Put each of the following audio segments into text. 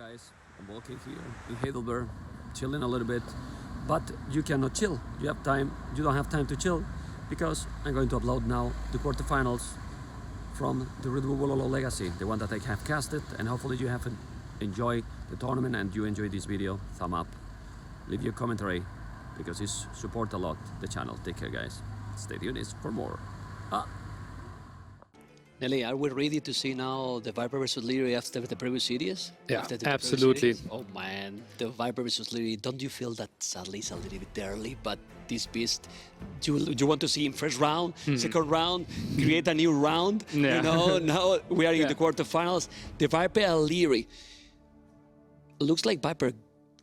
guys, I'm walking here in Heidelberg, chilling a little bit, but you cannot chill. You don't have time to chill, because I'm going to upload now the quarterfinals from the Redbull Wololo Legacy, the one that I have casted, and hopefully you have enjoyed the tournament and you enjoyed this video. Thumb up, leave your commentary, because it support a lot the channel. Take care, guys. Stay tuned for more. Nelly, are we ready to see now the Viper versus Liereyy after the previous series? Yeah, After the absolutely. previous series? Oh man, the Viper versus Liereyy. Don't you feel that sadly it's a little bit early? But this beast, you want to see him first round, second round, create a new round. Yeah. You know, now we are in the quarterfinals. The Viper and Liereyy. Looks like Viper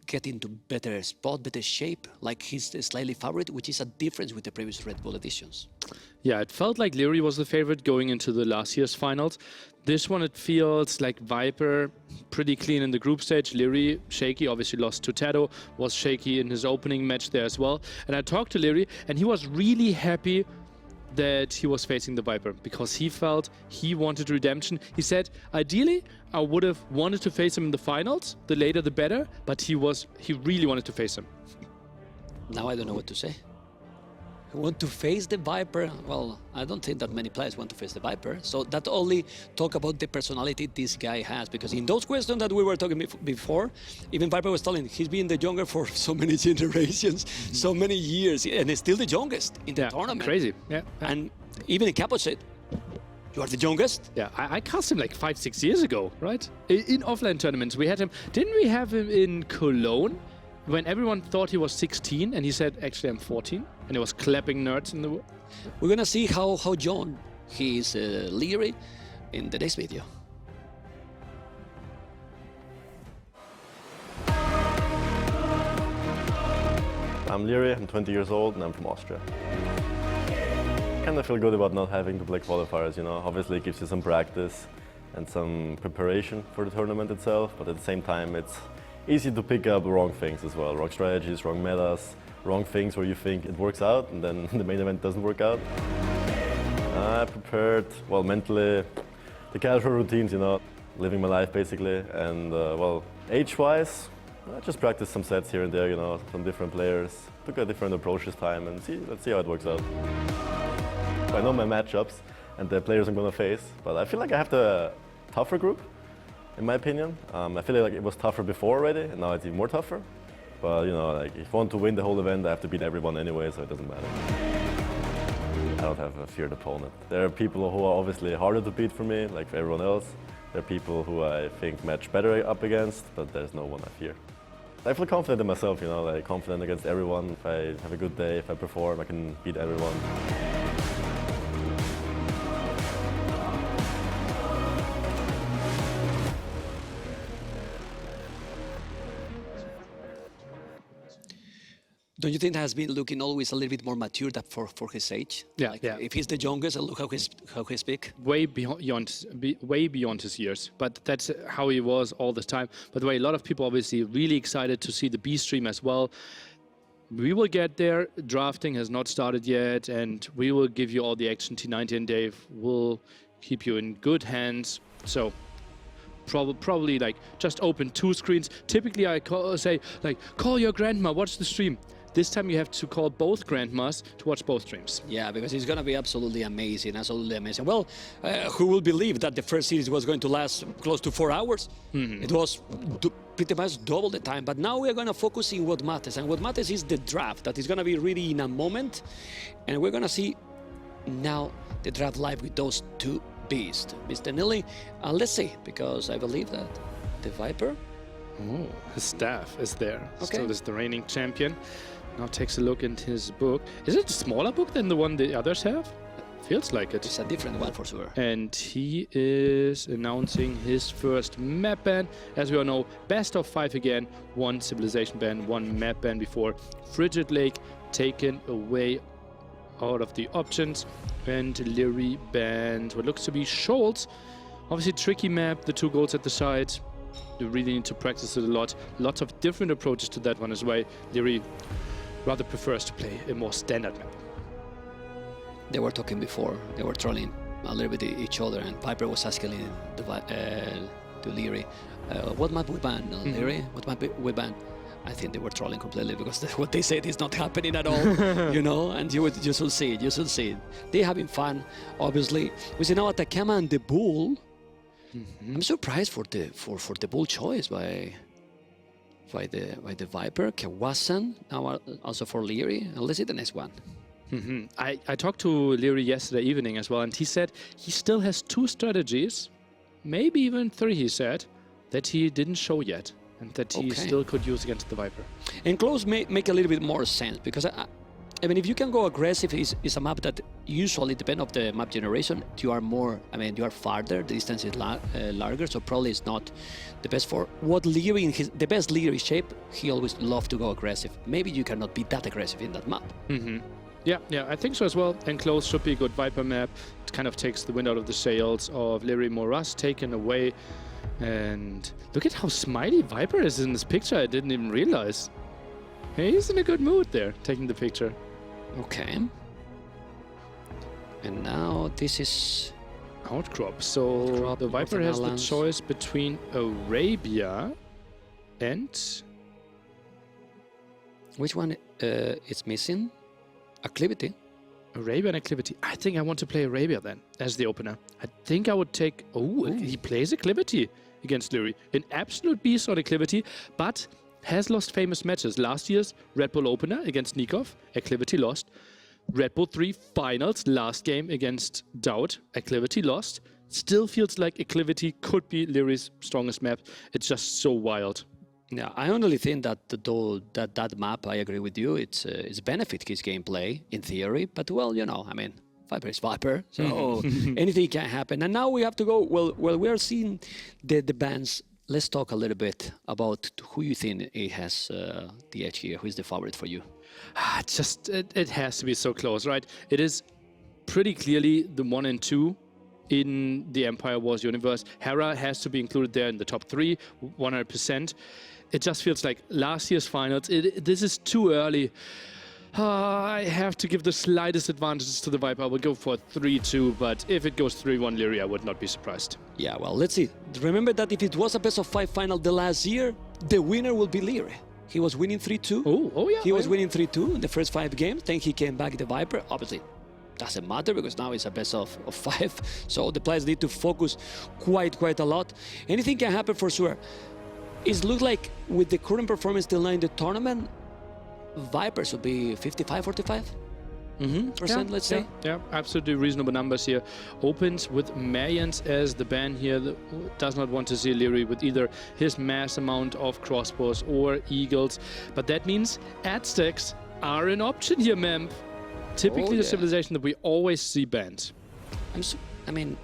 get into better spot, better shape, like he's the slightly favorite, which is a difference with the previous Red Bull editions. Yeah, it felt like Liereyy was the favorite going into the last year's finals. This one, it feels like Viper pretty clean in the group stage. Liereyy, shaky, obviously lost to Tado, was shaky in his opening match there as well. And I talked to Liereyy, and he was really happy that he was facing the Viper, because he felt he wanted redemption. He said, ideally, I would have wanted to face him in the finals, the later the better, but he really wanted to face him. Now I don't know what to say. I want to face the Viper. Well, I don't think that many players want to face the Viper. So that only talk about the personality this guy has. Because in those questions that we were talking before, even Viper was telling he's been the younger for so many generations, so many years, and he's still the youngest in the tournament. Crazy. Yeah. And even Capo said, you are the youngest? Yeah, I cast him like 5-6 years ago, right? In offline tournaments, we had him. Didn't we have him in Cologne? When everyone thought he was 16 and he said, actually, I'm 14, and he was clapping nerds in the world. We're gonna see how young he is, Liereyy, in the next video. I'm Liereyy, I'm 20 years old, and I'm from Austria. Kind of feel good about not having to play qualifiers, you know. Obviously, it gives you some practice and some preparation for the tournament itself, but at the same time, it's easy to pick up wrong things as well. Wrong strategies, wrong metas, wrong things where you think it works out and then the main event doesn't work out. I prepared, well, mentally, the casual routines, you know, living my life basically. And well, age-wise, I just practiced some sets here and there, you know, some different players. Took a different approach this time and let's see how it works out. I know my matchups and the players I'm gonna face, but I feel like I have the tougher group, in my opinion. I feel like it was tougher before already, and now it's even more tougher. But you know, like if I want to win the whole event, I have to beat everyone anyway, so it doesn't matter. I don't have a feared opponent. There are people who are obviously harder to beat for me, like for everyone else. There are people who I think match better up against, but there's no one I fear. I feel confident in myself, you know, like confident against everyone. If I have a good day, if I perform, I can beat everyone. Don't you think that has been looking always a little bit more mature than for his age? Yeah, like, yeah. If he's the youngest, look how he's big. Way beyond his years, but that's how he was all the time. By the way, a lot of people obviously really excited to see the B stream as well. We will get there. Drafting has not started yet, and we will give you all the action. T90 and Dave will keep you in good hands. So probably like just open 2 screens. Typically I say like, call your grandma, watch the stream. This time you have to call both grandmas to watch both streams. Yeah, because it's going to be absolutely amazing, absolutely amazing. Well, who will believe that the first series was going to last close to 4 hours? It was pretty much double the time, but now we're going to focus in what matters, and what matters is the draft, that is going to be really in a moment, and we're going to see now the draft live with those 2 beasts. Mr. Nelly, let's see, because I believe that the Viper... Oh, his staff is there. Okay. Still is the reigning champion. Now takes a look into his book. Is it a smaller book than the one the others have? Feels like it. It's a different one for sure. And he is announcing his first map ban. As we all know, best of 5 again. 1 civilization ban, 1 map ban before. Frigid Lake taken away out of the options. And Liereyy banned what looks to be Shoals. Obviously tricky map, the 2 goals at the side. You really need to practice it a lot. Lots of different approaches to that one as well. Liereyy rather prefers to play a more standard map. They were talking before, they were trolling a little bit each other, and Viper was asking the Liereyy. What map we ban, Liereyy? What map we ban? I think they were trolling completely because what they said is not happening at all, you know. And you should see it. You should see it. They're having fun, obviously. We see now Atacama and the Bull. I'm surprised for the Bull choice by the Viper. Kawasan now also for Liereyy. And let's see the next one. I talked to Liereyy yesterday evening as well, and he said he still has 2 strategies, maybe even 3. He said that he didn't show yet, and that he still could use against the Viper. And close make a little bit more sense because I mean, if you can go aggressive, is a map that usually, depending on the map generation, you are more. I mean, you are farther. The distance is larger, so probably it's not the best for what Liereyy in the best Liereyy shape. He always loved to go aggressive. Maybe you cannot be that aggressive in that map. Yeah, I think so as well. And close should be a good Viper map. It kind of takes the wind out of the sails of Liereyy. More rust taken away. And look at how smiley Viper is in this picture. I didn't even realize. He's in a good mood there, taking the picture. Okay. And now this is Outcrop. So the Viper has the choice between Arabia and... Which one is missing? Acclivity. Arabia and Acclivity. I think I want to play Arabia then as the opener. I think I would take... Oh, he plays Acclivity against Liereyy. An absolute beast on Acclivity, but has lost famous matches. Last year's Red Bull opener against Nikov, Acclivity lost. Red Bull 3 finals, last game against Doubt, Acclivity lost. Still feels like Acclivity could be Lierey's strongest map. It's just so wild. Yeah, I only think that that map, I agree with you, it's benefit his gameplay in theory, but well, you know, I mean, Viper is Viper, so anything can happen. And now we have to go, well we are seeing the bans. Let's talk a little bit about who you think it has the edge here. Who is the favorite for you? It has to be so close, right? It is pretty clearly the 1 and 2 in the Empire Wars universe. Hera has to be included there in the top 3, 100%. It just feels like last year's finals. This is too early. I have to give the slightest advantages to the Viper. I would go for 3-2, but if it goes 3-1 Liereyy, I would not be surprised. Yeah, well, let's see. Remember that if it was a best of 5 final the last year, the winner will be Liereyy. He was winning 3-2. Oh yeah. He was winning 3-2 in the first 5 games. Then he came back the Viper. Obviously, doesn't matter because now it's a best of 5. So the players need to focus quite a lot. Anything can happen for sure. It looks like with the current performance till now in the tournament, Viper should be 55-45%, let's say. Yeah, absolutely reasonable numbers here. Opens with Mayans as the ban here. Does not want to see Liereyy with either his mass amount of crossbows or eagles. But that means Aztecs are an option here, Mem. Typically the civilization that we always see banned. I mean,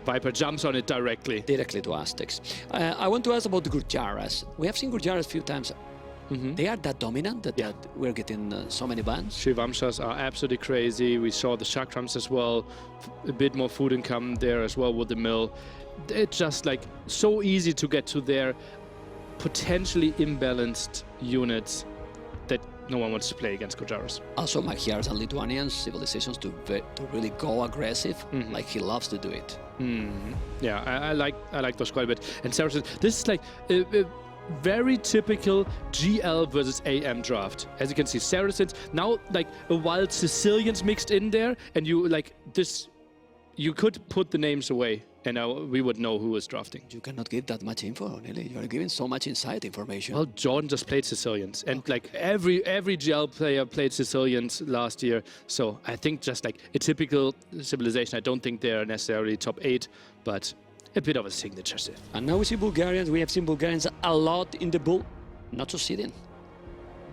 Viper jumps on it directly to Aztecs. I want to ask about the Gurjaras. We have seen Gurjaras a few times. They are that dominant that we're getting so many bans. Shivamshas are absolutely crazy. We saw the Chakrams as well. A bit more food income there as well with the mill. It's just like so easy to get to their potentially imbalanced units that no one wants to play against Gurjaras. Also, Magyars and Lithuanian civilizations to really go aggressive, like he loves to do it. Yeah, I like those quite a bit. And Saracens, this is like very typical GL versus AM draft. As you can see, Saracens, now like a wild Sicilians mixed in there, and you like this, you could put the names away and now we would know who is drafting. You cannot give that much info, Nelly. You are giving so much inside information. Well, Jordan just played Sicilians, and like every GL player played Sicilians last year. So I think just like a typical civilization, I don't think they're necessarily top 8, but a bit of a signature shift. And now we see Bulgarians. We have seen Bulgarians a lot in the Bull, not succeeding.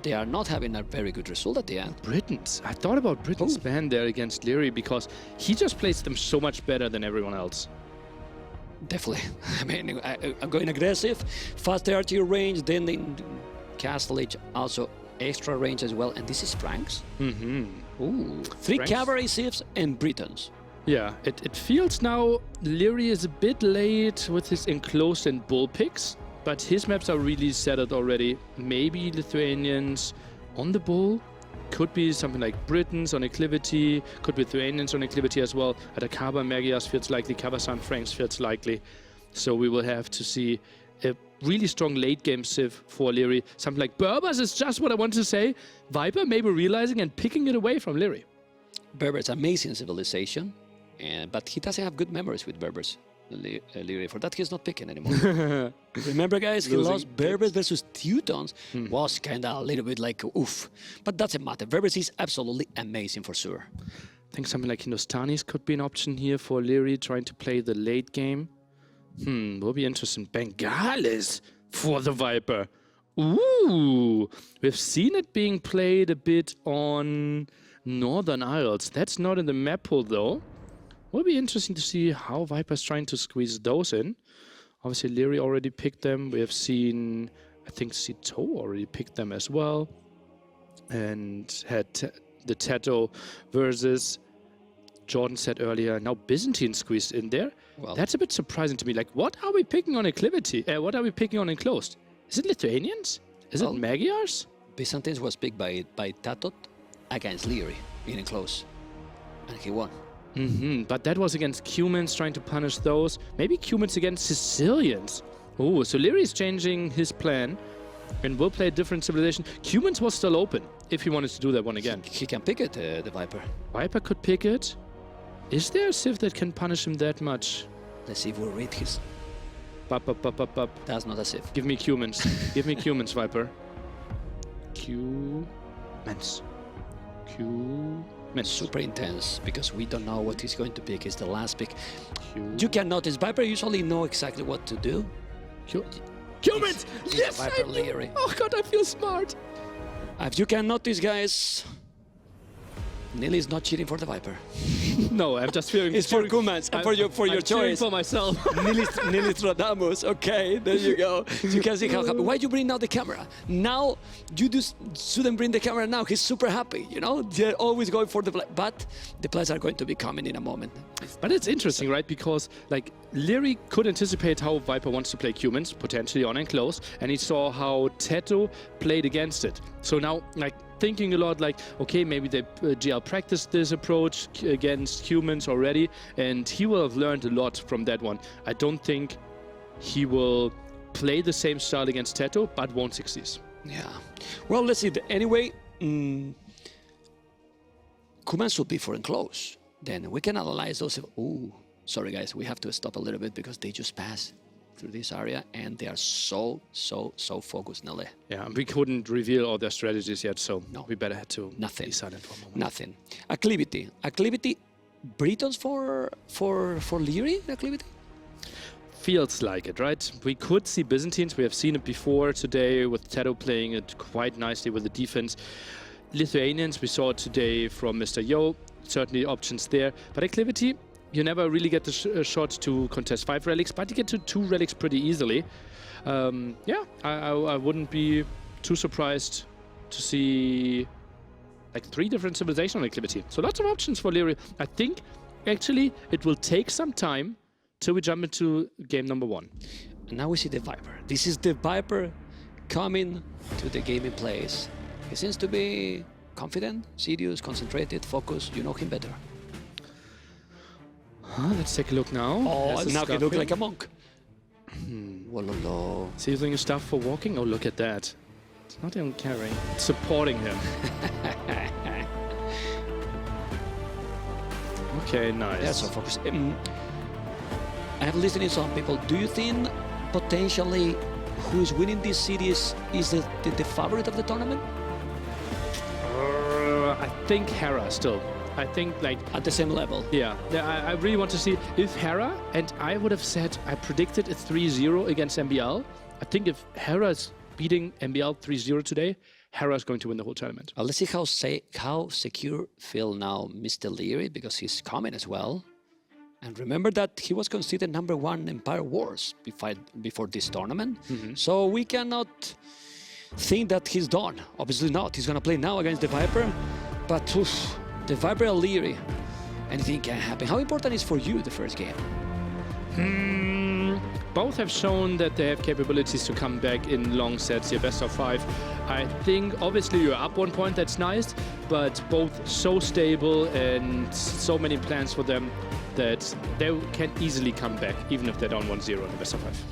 They are not having a very good result at the end. Britons. I thought about Britain's ban there against Liereyy because he just plays them so much better than everyone else. Definitely. I mean, I'm going aggressive, faster archery range, then in Castle Age also extra range as well. And this is Franks. Ooh, 3 Franks. cavalry shifts and Britons. Yeah, it feels now Liereyy is a bit late with his enclosed and bull picks, but his maps are really settled already. Maybe Lithuanians on the bull. Could be something like Britons on acclivity, could be Lithuanians on acclivity as well. Atacama, Magyars feels likely, Kavasan, Franks feels likely. So we will have to see a really strong late game civ for Liereyy. Something like Berbers is just what I want to say. Viper maybe realizing and picking it away from Liereyy. Berber's amazing civilization, but he doesn't have good memories with Berbers. Liereyy. For that, he's not picking anymore. Remember, guys, he lost Berbers versus Teutons. Was kind of a little bit like, oof. But doesn't matter. Berbers is absolutely amazing for sure. I think something like Hindustanis could be an option here for Liereyy, trying to play the late game. Will be interesting. Bengalis for the Viper. Ooh, we've seen it being played a bit on Northern Isles. That's not in the map pool, though. Will be interesting to see how Viper's trying to squeeze those in. Obviously, Liereyy already picked them. We have seen, I think, Cito already picked them as well. And had the Tato versus, Jordan said earlier, now Byzantine squeezed in there. Well, that's a bit surprising to me. Like, what are we picking on Acclivity? What are we picking on Enclosed? Is it Lithuanians? Is it Magyars? Byzantines was picked by Tatot against Liereyy in Enclosed. And he won. But that was against Cumans, trying to punish those. Maybe Cumans against Sicilians. Oh, so Liereyy is changing his plan and will play a different civilization. Cumans was still open if he wanted to do that one again. He can pick it, the Viper. Viper could pick it. Is there a civ that can punish him that much? Let's see if we read his... Bop. That's not a civ. Give me Cumans. Give me Cumans, Viper. Cumans. Super intense, because we don't know what he's going to pick. It's the last pick. You can notice Viper usually know exactly what to do. Cumans! Yes, Viper Liereyy. Oh god, I feel smart. As you can notice, guys, Nili is not cheating for the Viper. No, I'm just feeling... It's for Cumans and for your choice. for myself. Nili Stradamus. Okay, there you go. So you can see how happy. Why you bring now the camera? Now, you shouldn't bring the camera now. He's super happy, you know? They're always going for the play. But the plays are going to be coming in a moment. But it's interesting, right? Because, like, Liereyy could anticipate how Viper wants to play Cumans, potentially on Enclosed, and he saw how Teto played against it. So now, like, thinking a lot like, okay, maybe the GL practiced this approach against Humans already, and he will have learned a lot from that one. I don't think he will play the same style against Teto, but won't succeed. Yeah. Well, let's see. Anyway, Cumans should be for Enclosed. Then we can analyze those. Ooh, sorry guys, we have to stop a little bit because they just passed through this area and they are so focused, Nele. Yeah, we couldn't reveal all their strategies yet, so no, we better have to be silent for a moment. Nothing. Acclivity. Britons for Liereyy, Acclivity? Feels like it, right? We could see Byzantines. We have seen it before today with Teto playing it quite nicely with the defense. Lithuanians, we saw it today from Mr. Yo. Certainly options there. But Acclivity, you never really get the shot to contest 5 relics, but you get to 2 relics pretty easily. Yeah, I wouldn't be too surprised to see like 3 different civilizations on Acclivity. So lots of options for Liereyy. I think actually it will take some time till we jump into game number 1. And now we see the Viper. This is the Viper coming to the gaming place. He seems to be confident, serious, concentrated, focused. You know him better. Let's take a look now. Oh, now he looks like a monk. Wololo. Is he using his stuff for walking? Oh, look at that. It's not even carrying. It's supporting him. Okay, nice. Yeah, so focused. I have listened to some people. Do you think potentially who is winning this series is the favorite of the tournament? I think Hera still. I think like at the same level. Yeah, I really want to see if Hera, and I would have said I predicted a 3-0 against MBL. I think if Hera is beating MBL 3-0 today, Hera is going to win the whole tournament. Let's see how secure feel now Mr. Liereyy, because he's coming as well. And remember that he was considered #1 Empire Wars before this tournament. So we cannot think that he's done. Obviously not. He's going to play now against the Viper. But oof, the Viper and Liereyy, anything can happen. How important is for you the first game? Both have shown that they have capabilities to come back in long sets here, best of 5. I think obviously you're up 1 point, that's nice, but both so stable and so many plans for them. that they can easily come back, even if they're down 1-0 in the best of 5.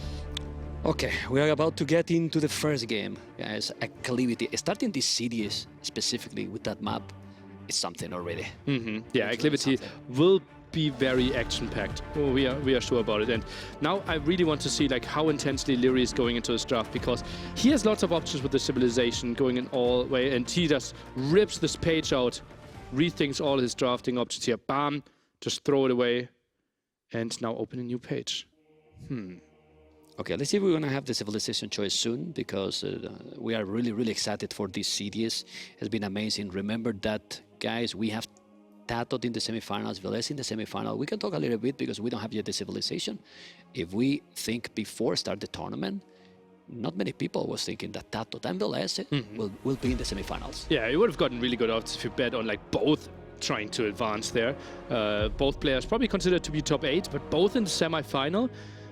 Okay, we are about to get into the first game, guys. Acclivity. Starting this series specifically with that map is something already. Yeah, Acclivity will be very action-packed. Oh, we are sure about it. And now I really want to see like how intensely Liereyy is going into his draft, because he has lots of options with the civilization going in all way, and he just rips this page out, rethinks all his drafting options here. Bam, just throw it away, and now open a new page. Okay, let's see if we're going to have the civilization choice soon, because we are really, really excited for this series. It's been amazing. Remember that, guys, we have Tatot in the semifinals, Velez in the semifinal. We can talk a little bit because we don't have yet the civilization. If we think before start the tournament, not many people was thinking that Tatot and Velez will be in the semifinals. Yeah, you would have gotten really good odds if you bet on like both trying to advance there. Both players probably considered to be top 8, but both in the semifinal.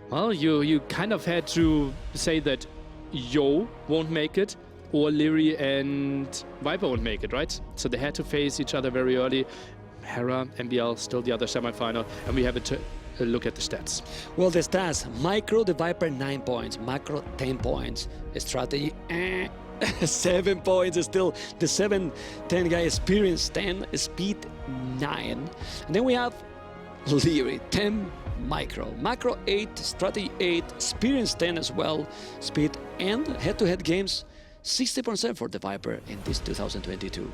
Well, you kind of had to say that Yo won't make it, or Liereyy and Viper won't make it, right? So they had to face each other very early. Hera, MBL, still the other semifinal, and we have a look at the stats. Well, the stats: Micro, the Viper 9 points, Macro 10 points, strategy 7 points. Still the 7-10 guy, experience 10, speed 9, and then we have Liereyy 10. Macro 8, strategy 8, experience 10 as well, speed, and head-to-head games 60% for the Viper in this 2022.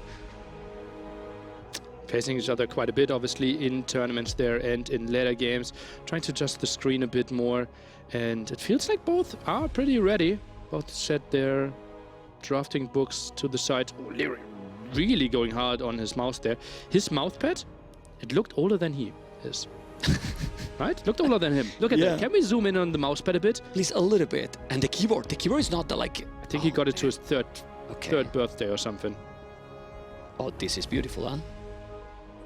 Facing each other quite a bit, obviously, in tournaments there and in later games, trying to adjust the screen a bit more, and it feels like both are pretty ready. Both set their drafting books to the side. Oh, Liereyy really going hard on his mouse there. His mousepad, it looked older than he is. Right? Looked older than him. Look at that. Can we zoom in on the mousepad a bit? Please, a little bit. And the keyboard is not the like... I think he got it to his third birthday or something. Oh, this is beautiful, huh?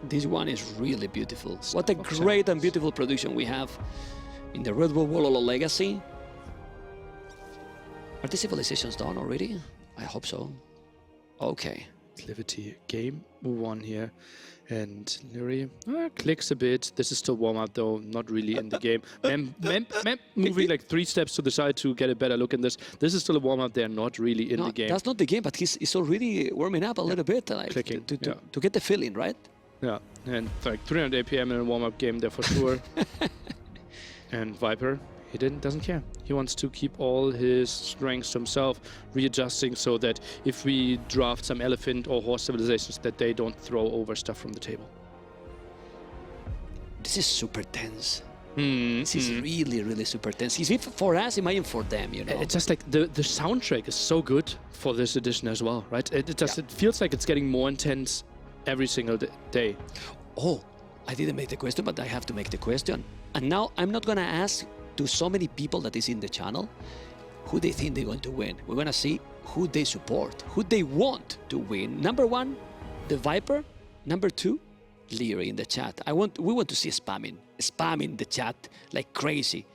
This one is really beautiful. What a great and beautiful production we have in the Redbull Wololo Legacy. Are the civilizations done already? I hope so. Okay. Acclivity game 1 here. And Liereyy clicks a bit. This is still warm-up, though, not really in the game. Moving like 3 steps to the side to get a better look in this. This is still a warm-up there, not really in the game. That's not the game, but he's already warming up a little bit. Like, clicking. To get the feeling, right? Yeah, and like 300 APM in a warm-up game there for sure. And Viper, he doesn't care. He wants to keep all his strengths to himself, readjusting so that if we draft some elephant or horse civilizations, that they don't throw over stuff from the table. This is super tense. This is really, really super tense. It's for us, imagine for them, you know. It's just like the soundtrack is so good for this edition as well, right? It feels like it's getting more intense every single day. Oh, I didn't make the question, but I have to make the question. And now I'm not gonna ask to so many people that is in the channel who they think they're going to win. We're gonna see who they support, who they want to win. Number 1, the Viper. Number 2, Liereyy in the chat. We want to see spamming the chat like crazy.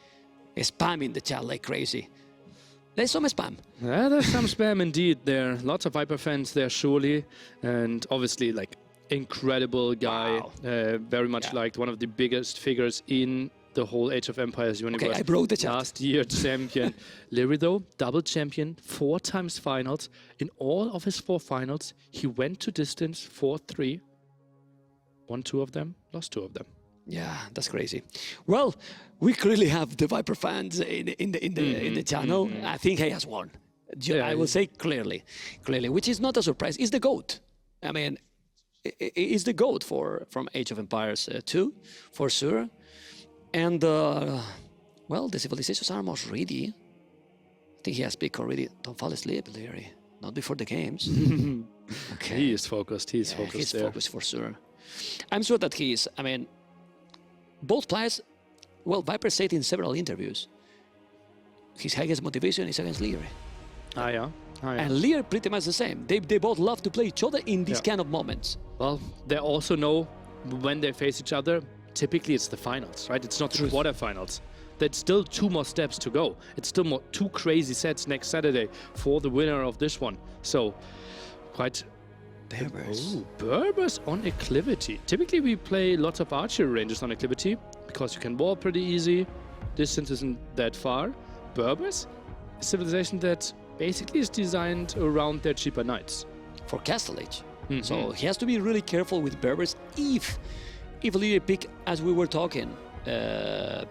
Spamming the chat like crazy. There's some spam. Yeah, there's some spam indeed there. Lots of Viper fans there, surely. And obviously, like, incredible guy. Wow. Very much liked, one of the biggest figures in the whole Age of Empires universe. Okay, I broke the chat. Last year champion. Liereyy, though, double champion, 4 times finals. In all of his 4 finals, he went to distance 4-3. Won 2 of them, lost 2 of them. Yeah, that's crazy. Well, we clearly have the Viper fans in the channel. I think he has won. I will say clearly, which is not a surprise. He's the GOAT. I mean, he's the GOAT from Age of Empires 2, for sure. And well, the civilizations are almost ready. I think he has picked already. Don't fall asleep, Liereyy. Not before the games. Okay. He is focused. He's focused. He's focused for sure. I'm sure that he is. I mean, both players, well, Viper said in several interviews, his highest motivation is against Liereyy. And Liereyy pretty much the same. They both love to play each other in these kind of moments. Well, they also know when they face each other, typically it's the finals, right? It's not the quarterfinals. There's still 2 more steps to go. It's still 2 crazy sets next Saturday for the winner of this one. So quite Berbers. Oh, Berbers on acclivity. Typically, we play lots of archery ranges on acclivity because you can wall pretty easy. Distance isn't that far. Berbers, a civilization that basically is designed around their cheaper knights. For Castle Age. So he has to be really careful with Berbers if Liereyy pick, as we were talking,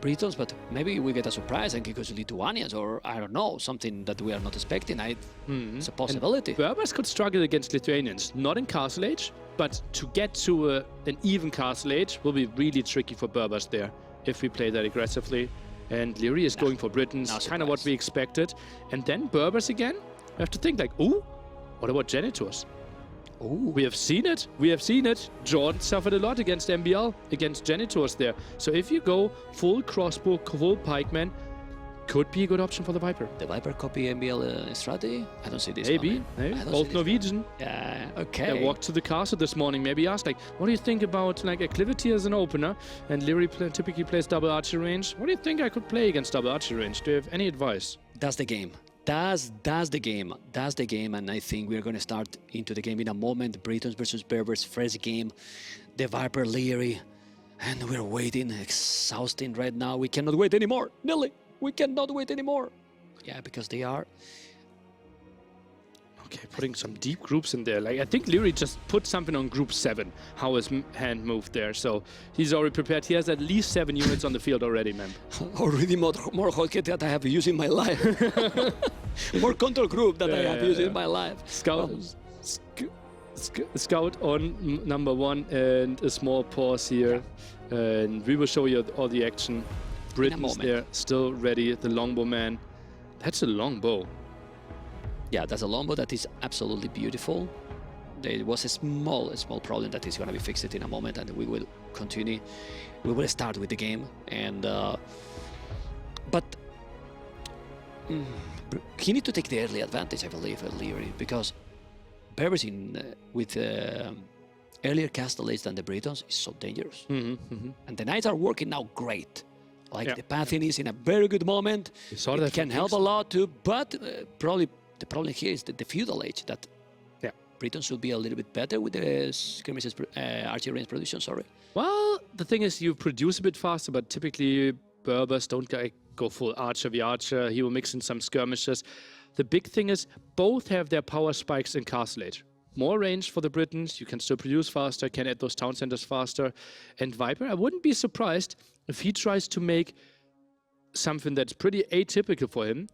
Britons, but maybe we get a surprise and because Lithuanians or I don't know, something that we are not expecting. It's a possibility. And Berbers could struggle against Lithuanians, not in Castle Age, but to get to an even Castle Age will be really tricky for Berbers there if we play that aggressively. And Liereyy is going for Britons, kind of what we expected. And then Berbers again, we have to think like, ooh, what about Janitors? Ooh. We have seen it. We have seen it. Jordan suffered a lot against MBL, against Janitors there. So if you go full crossbow, full pikeman, could be a good option for the Viper. The Viper copy MBL strategy? I don't see this. Maybe. Both Norwegian. Yeah, okay. I walked to the castle this morning. Maybe asked, like, what do you think about like acclivity as an opener? And Liereyy typically plays double archery range. What do you think I could play against double archery range? Do you have any advice? That's the game. That's the game. That's the game, and I think we're going to start into the game in a moment. Britons versus Berbers, first game. The Viper, Liereyy, and we're waiting, exhausting right now. We cannot wait anymore. Nelly, we cannot wait anymore. Yeah, because they are. Okay, putting some deep groups in there. Like I think Liereyy just put something on group 7. How his hand moved there, so he's already prepared. He has at least 7 units on the field already, man. Already more hotkey that I have used in my life. More control group that I have used in my life. Scout on number 1 and a small pause here, and we will show you all the action. Britons there still ready. The longbow man. That's a longbow. Yeah, that's a longbow that is absolutely beautiful. There was a small problem that is going to be fixed in a moment, and we will continue. We will start with the game, and but he needs to take the early advantage, I believe, Liereyy, because Berbers with earlier Castle Age than the Britons is so dangerous, and the knights are working now great. Like the pathing is in a very good moment. It can help a lot too, but probably. The problem here is the feudal age, that Britons should be a little bit better with the skirmishes, archery range production, sorry. Well, the thing is you produce a bit faster, but typically Berbers don't go full archer v archer. He will mix in some skirmishes. The big thing is both have their power spikes in Castle Age. More range for the Britons, you can still produce faster, can add those town centers faster. And Viper, I wouldn't be surprised if he tries to make something that's pretty atypical for him,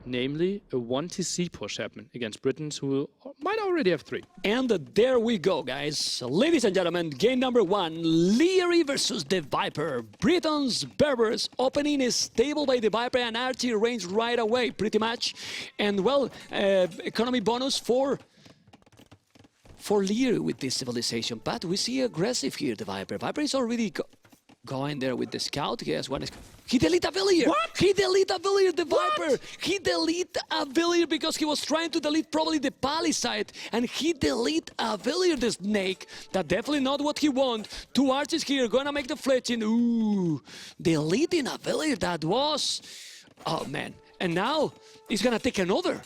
namely a 1TC push happen against Britons who might already have 3. And there we go, guys. Ladies and gentlemen, game number 1, Liereyy versus the Viper. Britons, Berbers, opening is stable by the Viper and archery range right away, pretty much. And well, economy bonus for Liereyy with this civilization. But we see aggressive here, the Viper. Viper is already going there with the scout. He has one. He delete a villager. What? He delete a villager, the Viper. He delete a villager because he was trying to delete probably the palisade, and he delete a villager, the snake. That definitely not what he want. 2 archers here gonna make the fletching. Ooh, deleting a villager. That was, oh man. And now he's gonna take another.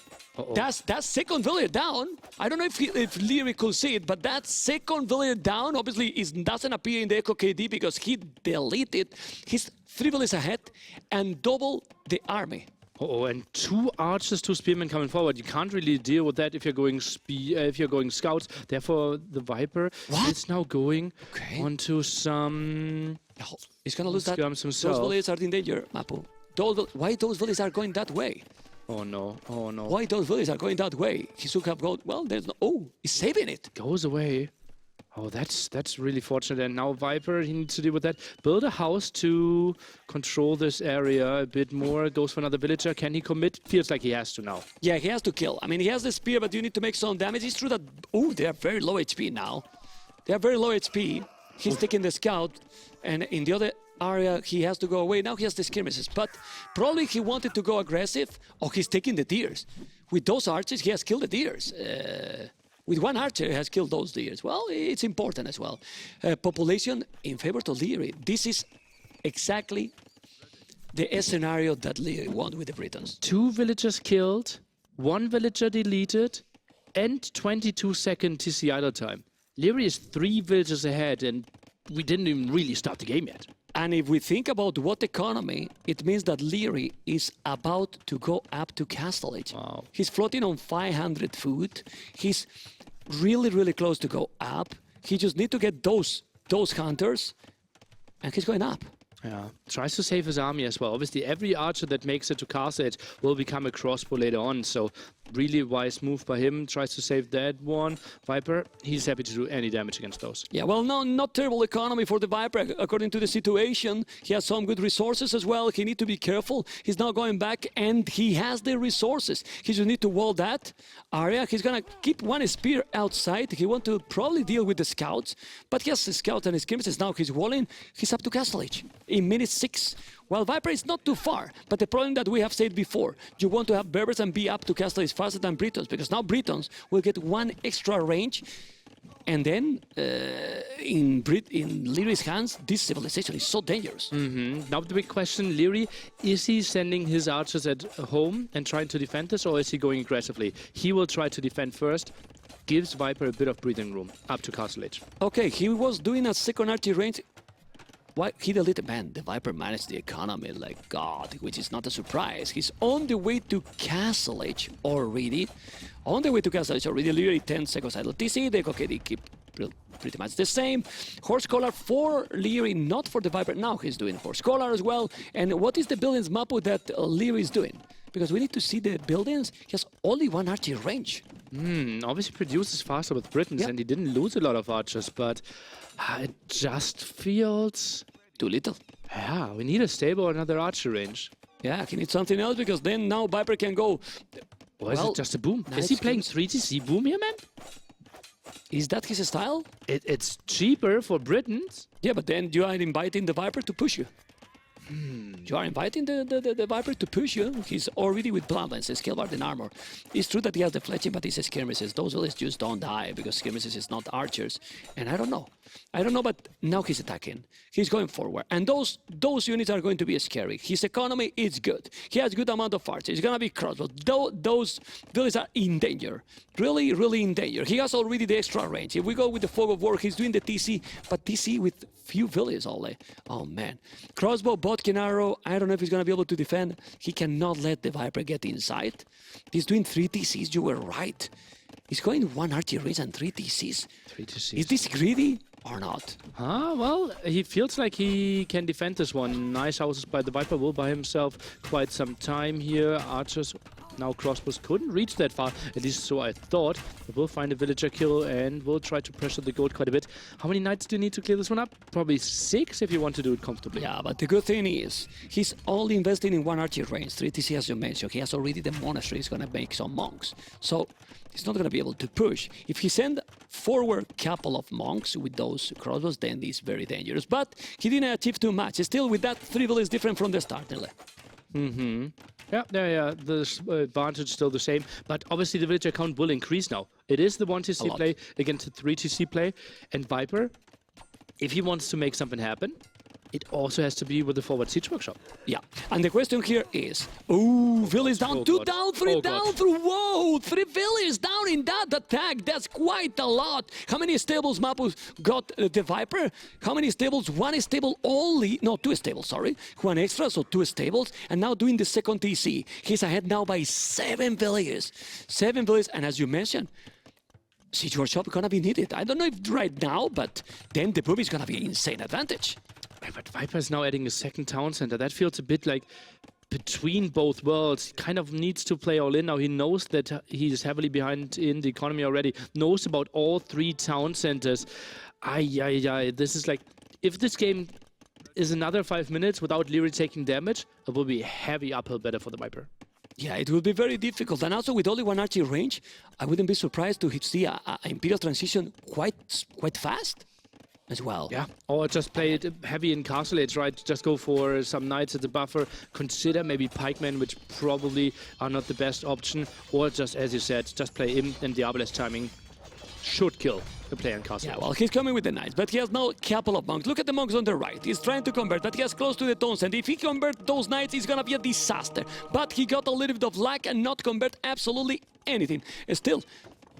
That's second villager down. I don't know if Liereyy could see it, but that second villager down obviously doesn't appear in the Echo KD because he deleted. He's 3 villagers ahead and double the army. And 2 archers, 2 spearmen coming forward. You can't really deal with that if you're going scouts. Therefore, the Viper is now going onto some. Oh, he's gonna lose that. Those villagers are in danger, Mapu. Why those villagers are going that way? Oh no, oh no. Why those villagers are going that way? He should have gone, well, there's no, oh, he's saving it. Goes away. Oh, that's really fortunate. And now Viper, he needs to deal with that. Build a house to control this area a bit more. Goes for another villager. Can he commit? Feels like he has to now. Yeah, he has to kill. I mean, he has the spear, but you need to make some damage. It's true that, oh, they are very low HP now. They are very low HP. He's taking the scout, and in the other area, he has to go away. Now he has the skirmishes, but probably he wanted to go aggressive. Oh, he's taking the deers. With those archers, he has killed the deers. With 1 archer, he has killed those deers. Well, it's important as well. Population in favor to Liereyy. This is exactly the scenario that Liereyy won with the Britons. 2 villagers killed, 1 villager deleted. and 22-second TC idle time. Liereyy is 3 villages ahead, and we didn't even really start the game yet. And if we think about what economy, it means that Liereyy is about to go up to Castle Age. Wow. He's floating on 500 food. He's really, really close to go up. He just need to get those hunters, and he's going up. Yeah, tries to save his army as well. Obviously, every archer that makes it to Castle Edge will become a crossbow later on, so really wise move by him. Tries to save that one. Viper, he's happy to do any damage against those. Yeah, well, no, not terrible economy for the Viper, according to the situation. He has some good resources as well. He need to be careful. He's now going back, and he has the resources. He just need to wall that area. He's gonna keep one spear outside. He want to probably deal with the scouts, but he has the scouts and his skirmishes. Now he's walling. He's up to Castle Age in minute 6. Well, Viper is not too far, but the problem that we have said before, you want to have Berbers and be up to Castle Age faster than Britons, because now Britons will get 1 extra range, and then in Lierey's hands, this civilization is so dangerous. Now the big question, Liereyy, is he sending his archers at home and trying to defend this, or is he going aggressively? He will try to defend first, gives Viper a bit of breathing room up to Castle Age. Okay, he was doing a second archery range. Why he deleted? Man, the Viper managed the economy like God, which is not a surprise. He's on the way to Castle Age already. On the way to Castle Age already. Literally 10 seconds idle TC. They keep pretty much the same. Horse Collar for Liereyy, not for the Viper. Now he's doing Horse Collar as well. And what is the buildings mapu that Liereyy is doing? Because we need to see the buildings. He has only 1 archery range. Obviously produces faster with Britons, and he didn't lose a lot of archers, but it just feels too little. Yeah, we need a stable or another archer range. Yeah, he needs something else, because then now Viper can go. Or is it just a boom? Is he playing 3TC boom here, man? Is that his style? It's cheaper for Britons. Yeah, but then you are inviting the Viper to push you. You are inviting the Viper to push you. He's already with Bloodlines, Skillbard and armor. It's true that he has the fletching, but he's skirmishes. Those villages just don't die, because skirmishes is not archers. And I don't know, but now he's attacking. He's going forward. And those units are going to be scary. His economy is good. He has good amount of archers. He's going to be crossbow. Those villages are in danger. Really, really in danger. He has already the extra range. If we go with the Fog of War, he's doing the TC, but TC with few villages only. Oh man. Crossbow, Bodkin arrow. I don't know if he's going to be able to defend. He cannot let the Viper get inside. He's doing 3 TCs. You were right. He's going 1 archery range and 3 TCs. 3 TCs. Is this greedy or not? Well, he feels like he can defend this one. Nice houses by the Viper, will buy himself quite some time here. Archers, now crossbows couldn't reach that far, at least so I thought. But we'll find a villager kill and we'll try to pressure the gold quite a bit. How many knights do you need to clear this one up? Probably 6 if you want to do it comfortably. Yeah, but the good thing is, he's only investing in 1 archery range, 3 TC as you mentioned. He has already the monastery, he's gonna make some monks. So he's not gonna be able to push. If he send forward couple of monks with those crossbows, then he's very dangerous. But he didn't achieve too much. Still, with that, 3 villages different from the start, nearly. Yeah, the advantage still the same, but obviously the villager count will increase now. It is the 1 TC play against the 3 TC play, and Viper, if he wants to make something happen, it also has to be with the forward siege workshop. Yeah, and the question here is, village down, 2 down, 3 down, through, whoa, 3 villages down in that attack. That's quite a lot. How many stables Mapus got the Viper? How many stables? 1 stable only, no, 2 stables, sorry. 1 extra, so 2 stables, and now doing the second TC. He's ahead now by 7 villages. 7 villages, and as you mentioned, siege workshop gonna be needed. I don't know if right now, but then the boom is gonna be insane advantage. But Viper is now adding a second town center. That feels a bit like between both worlds. He kind of needs to play all in now. He knows that he's heavily behind in the economy already. Knows about all 3 town centers. This is like, if this game is another 5 minutes without Liereyy taking damage, it will be a heavy uphill battle for the Viper. Yeah, it will be very difficult. And also with only 1 archery range, I wouldn't be surprised to see a Imperial transition quite fast as well. Yeah, or just play it heavy in Castle Age, right? Just go for some knights at the buffer. Consider maybe pikemen, which probably are not the best option. Or just, as you said, just play Imp and Diabolus timing. Should kill the player in Castle Age. Yeah, well, he's coming with the knights, but he has now a couple of monks. Look at the monks on the right. He's trying to convert, but he has close to the tones, and if he converts those knights, it's gonna be a disaster. But he got a little bit of luck and not convert absolutely anything. Still,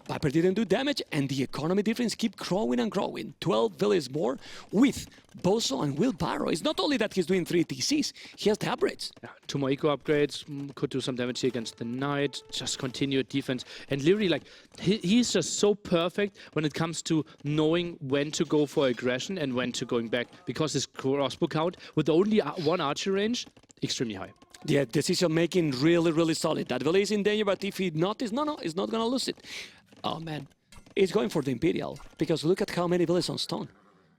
Viper didn't do damage, and the economy difference keep growing and growing. 12 villages more with Bozo and Wheelbarrow. It's not only that he's doing 3 TCs, he has the upgrades. Yeah, 2 more eco upgrades, could do some damage here against the Knight, just continued defense. And Liereyy, like, he's just so perfect when it comes to knowing when to go for aggression and when to going back, because his crossbow count, with only 1 archer range, extremely high. Yeah, decision making really, really solid. That village is in danger, but if he not, he's not gonna lose it. Oh man, he's going for the Imperial, because look at how many villages on stone.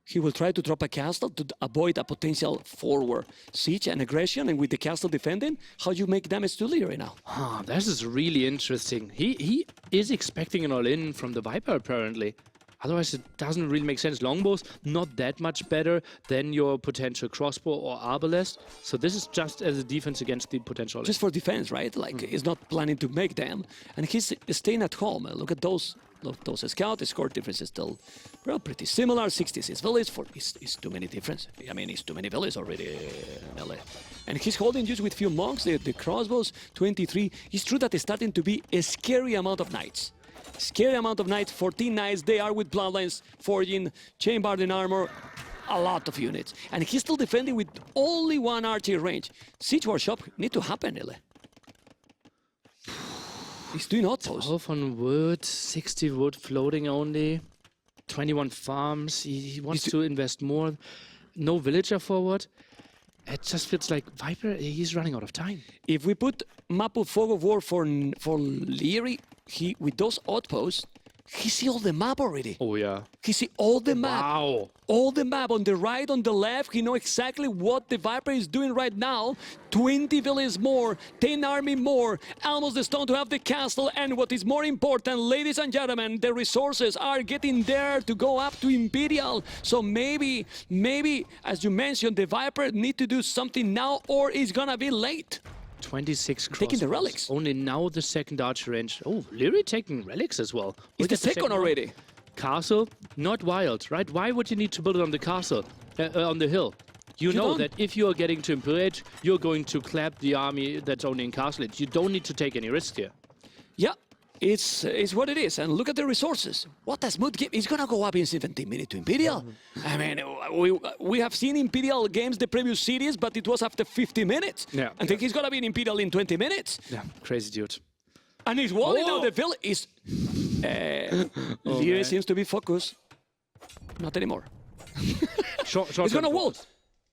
He will try to drop a castle to avoid a potential forward siege and aggression, and with the castle defending, how you make damage to Liereyy now? Ah, this is really interesting. He is expecting an all-in from the Viper, apparently. Otherwise, it doesn't really make sense. Longbows, not that much better than your potential crossbow or arbalest. So this is just as a defense against the potential. Just for defense, right? Like, he's not planning to make them. And he's staying at home. Look at those scouts. The score difference is still, well, pretty similar. 66 villages. It's too many difference. I mean, it's too many villages already, LA. And he's holding just with few monks. The crossbows, 23. It's true that it's starting to be a scary amount of knights. Scary amount of knights, 14 knights, they are with bloodlines, forging, chain-barding armor, a lot of units. And he's still defending with only 1 archer range. Siege workshop need to happen, Ele. He's doing outposts. 12 on wood, 60 wood floating only, 21 farms, he wants to invest more. No villager forward. It just feels like Viper, he's running out of time. If we put map of fog of war for Liereyy, with those outposts, he see all the map already. Oh yeah. He see all the map. Wow. All the map on the right, on the left. He know exactly what the Viper is doing right now. 20 villages more, 10 army more, almost the stone to have the castle. And what is more important, ladies and gentlemen, the resources are getting there to go up to Imperial. So maybe, as you mentioned, the Viper need to do something now, or it's gonna be late. 26 crossbows. Taking the relics. Only now the 2nd archer range. Oh, Liereyy taking relics as well. It's the second already. Castle, not wild, right? Why would you need to build it on the castle, on the hill? You know don't. that if you are getting to Imperial Age, you're going to clap the army that's only in Castle Age. You don't need to take any risk here. Yeah, it's what it is. And look at the resources. What a smooth game. It's gonna go up in 17 minutes to Imperial. I mean, we have seen Imperial games the previous series, but it was after 50 minutes. Yeah. I think he's gonna be in Imperial in 20 minutes. Yeah, crazy dude. And he's walling out the village. Liereyy seems to be focused. Not anymore. Short He's gonna wall.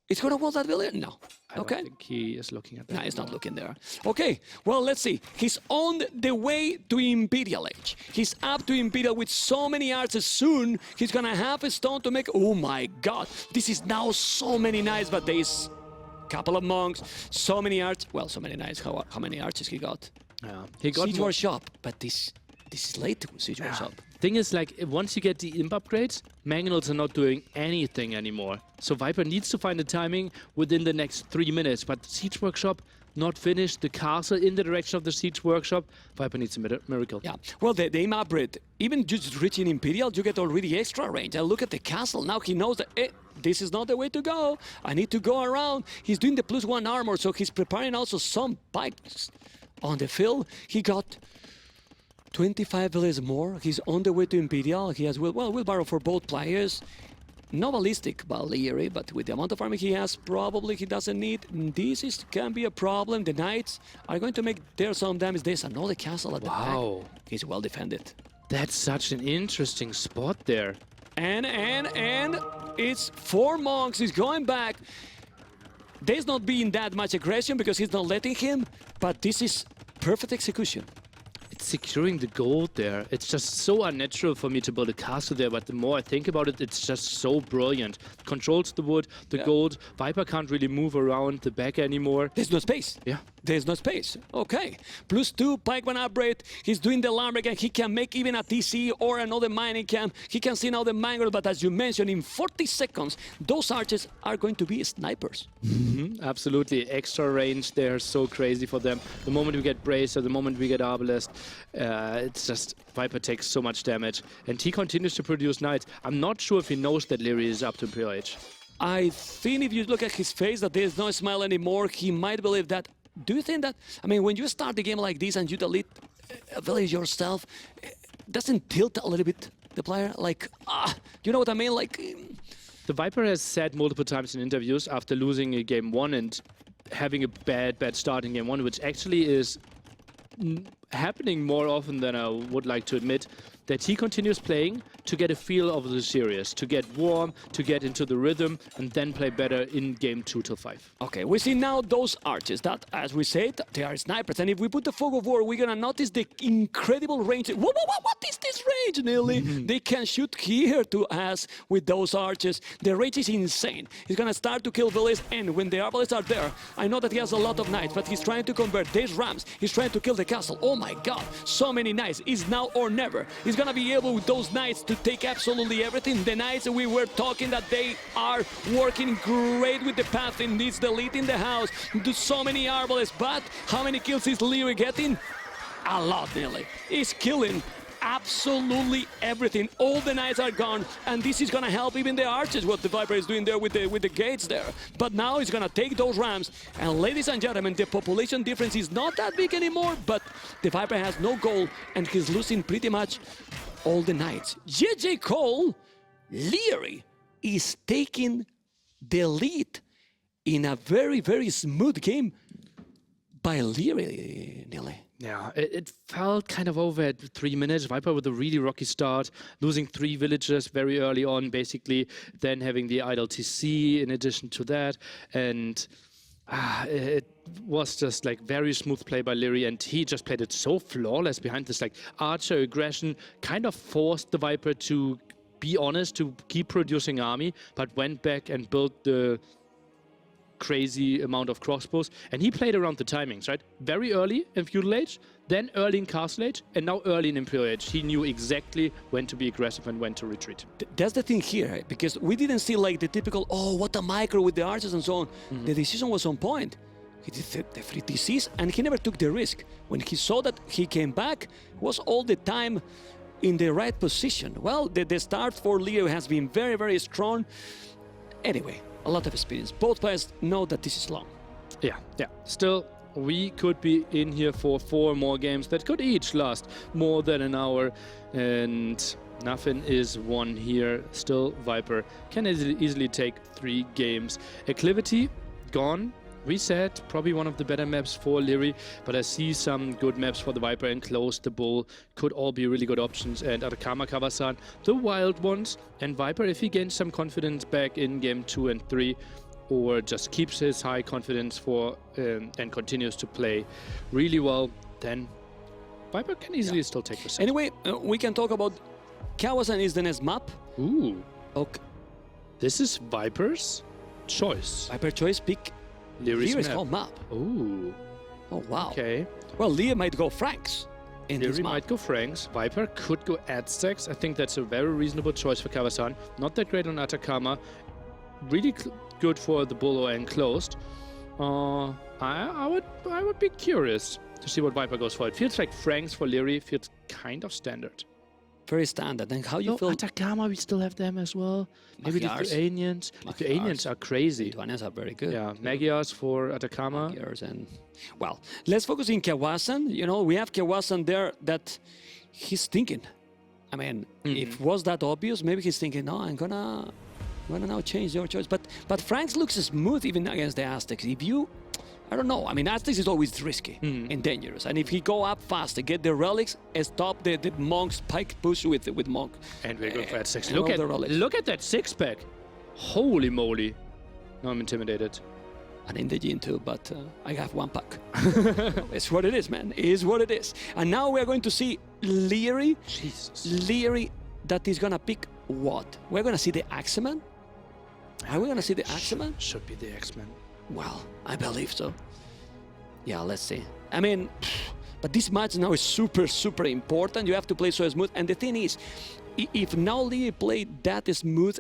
It's gonna wall that village? No. I don't think he is looking at that. No, he's not looking there. Okay, well, let's see. He's on the way to Imperial Age. He's up to Imperial with so many archers. Soon, he's gonna have a stone to make... Oh my god, this is now so many knights, but there's a couple of monks, so many archers. Well, so many knights. How many archers he got? Yeah, he got Siege more. Workshop, but this is late to Siege Workshop. Thing is, like, once you get the imp upgrades, Mangonels are not doing anything anymore. So Viper needs to find the timing within the next 3 minutes. But Siege Workshop not finished. The castle in the direction of the Siege Workshop. Viper needs a miracle. Yeah, well, the aim upgrade, even just reaching Imperial, you get already extra range. And look at the castle. Now he knows that this is not the way to go. I need to go around. He's doing the +1 armor, so he's preparing also some pikes on the field. He got 25 villages more. He's on the way to Imperial. He has, wheelbarrow for both players. No ballistic by Liereyy, but with the amount of army he has, probably he doesn't need. This can be a problem. The knights are going to make there some damage. There's another castle at the back. He's well defended. That's such an interesting spot there. And it's 4 monks. He's going back. There's not been that much aggression because he's not letting him, but this is perfect execution. Securing the gold there. It's just so unnatural for me to build a castle there, but the more I think about it, it's just so brilliant. Controls the wood, the gold. Viper can't really move around the back anymore. There's no space. Yeah. There's no space. Okay. +2 pikeman upgrade. He's doing the Lumberjack and he can make even a TC or another mining camp. He can see now the Mangrove, but as you mentioned, in 40 seconds, those archers are going to be snipers. Absolutely. Extra range there, so crazy for them. The moment we get Bracer, the moment we get Arbalest, it's just Viper takes so much damage. And he continues to produce knights. I'm not sure if he knows that Liereyy is up to Imperial Age. I think if you look at his face that there's no smile anymore, he might believe that. Do you think that, I mean, when you start the game like this and you delete a village yourself, doesn't tilt a little bit the player? Like, you know what I mean? Like, The Viper has said multiple times in interviews after losing a game 1 and having a bad start in game 1, which actually is happening more often than I would like to admit, that he continues playing to get a feel of the series, to get warm, to get into the rhythm, and then play better in game 2 till 5. okay, we see now those archers that, as we said, they are snipers. And if we put the fog of war, we're gonna notice the incredible range. What is this range, Nearly? They can shoot here to us with those archers. The range is insane. He's gonna start to kill villains, and when the arbalists are there, I know that he has a lot of knights, but he's trying to convert these rams. He's trying to kill the castle. Oh my god, so many knights. It's now or never. He's gonna be able with those knights to take absolutely everything. The knights we were talking that they are working great with the path and needs deleting the house. Do so many arbalists, but how many kills is Liereyy getting? A lot, Nearly. He's killing absolutely everything. All the knights are gone, and this is gonna help even the archers, what the Viper is doing there with the gates there. But now he's gonna take those rams, and ladies and gentlemen, the population difference is not that big anymore, but the Viper has no goal, and he's losing pretty much all the knights. JJ Cole, Liereyy is taking the lead in a very, very smooth game by Liereyy, Nearly. Yeah, it felt kind of over at 3 minutes. Viper with a really rocky start, losing 3 villagers very early on, basically, then having the idle TC in addition to that. And it was just like very smooth play by Liereyy, and he just played it so flawless behind this like archer aggression, kind of forced the Viper to be honest, to keep producing army, but went back and built the crazy amount of crossbows, and he played around the timings, right? Very early in Feudal Age, then early in Castle Age, and now early in Imperial Age. He knew exactly when to be aggressive and when to retreat. That's the thing here, right? Because we didn't see like the typical, oh, what a micro with the archers and so on. The decision was on point. He did the 3 TCs, and he never took the risk. When he saw that he came back, was all the time in the right position. Well, the start for Liereyy has been very, very strong. Anyway, a lot of experience. Both players know that this is long. Yeah. Still, we could be in here for 4 more games that could each last more than an hour, and nothing is won here. Still, Viper can easily take 3 games. Acclivity gone. We said probably one of the better maps for Liereyy, but I see some good maps for the Viper. Enclosed, the Bull could all be really good options, and Atacama, Kawasan, the wild ones. And Viper, if he gains some confidence back in game 2 and 3, or just keeps his high confidence for and continues to play really well, then Viper can easily still take the set. Anyway, we can talk about Kawasan is the next map. Ooh, Okay. this is Viper's choice. Viper choice pick Lierey's whole map. Ooh, Oh, wow. okay. Well, Liereyy might go Franks in this Liereyy map. might go Franks. Viper could go Aztecs. I think that's a very reasonable choice for Kawasan. Not that great on Atacama. Really good for the Bull or Enclosed. I would be curious to see what Viper goes for. It feels like Franks for Liereyy feels kind of standard. Very standard. And how you No, feel? Atacama, we still have them as well. Maybe Magyars. Lithuanians. Lithuanians are crazy. Lithuanians are very good. Yeah, Magyars for Atacama. Magyars and well, let's focus in Kawasan. You know, we have Kawasan there that he's thinking. I mean, if it was that obvious, maybe he's thinking, no, I'm gonna now change your choice. But Franks looks smooth even against the Aztecs. If you, I don't know. I mean, Aztecs is always risky and dangerous. And if he go up fast and get the relics and stop the monk's pike push with monk. And we're going for Aztecs. and all the relics. Look at that 6-pack. Holy moly. Now I'm intimidated. And in the gene too, but I have 1 pack. It's what it is, man. It is what it is. And now we're going to see Liereyy. Jesus. Liereyy that is gonna pick what? We're gonna see the Axeman? Are we gonna see the Axeman? Should be the X-Men. Well, I believe so. Yeah, let's see. I mean, but this match now is super, super important. You have to play so smooth. And the thing is, if now Liereyy played that smooth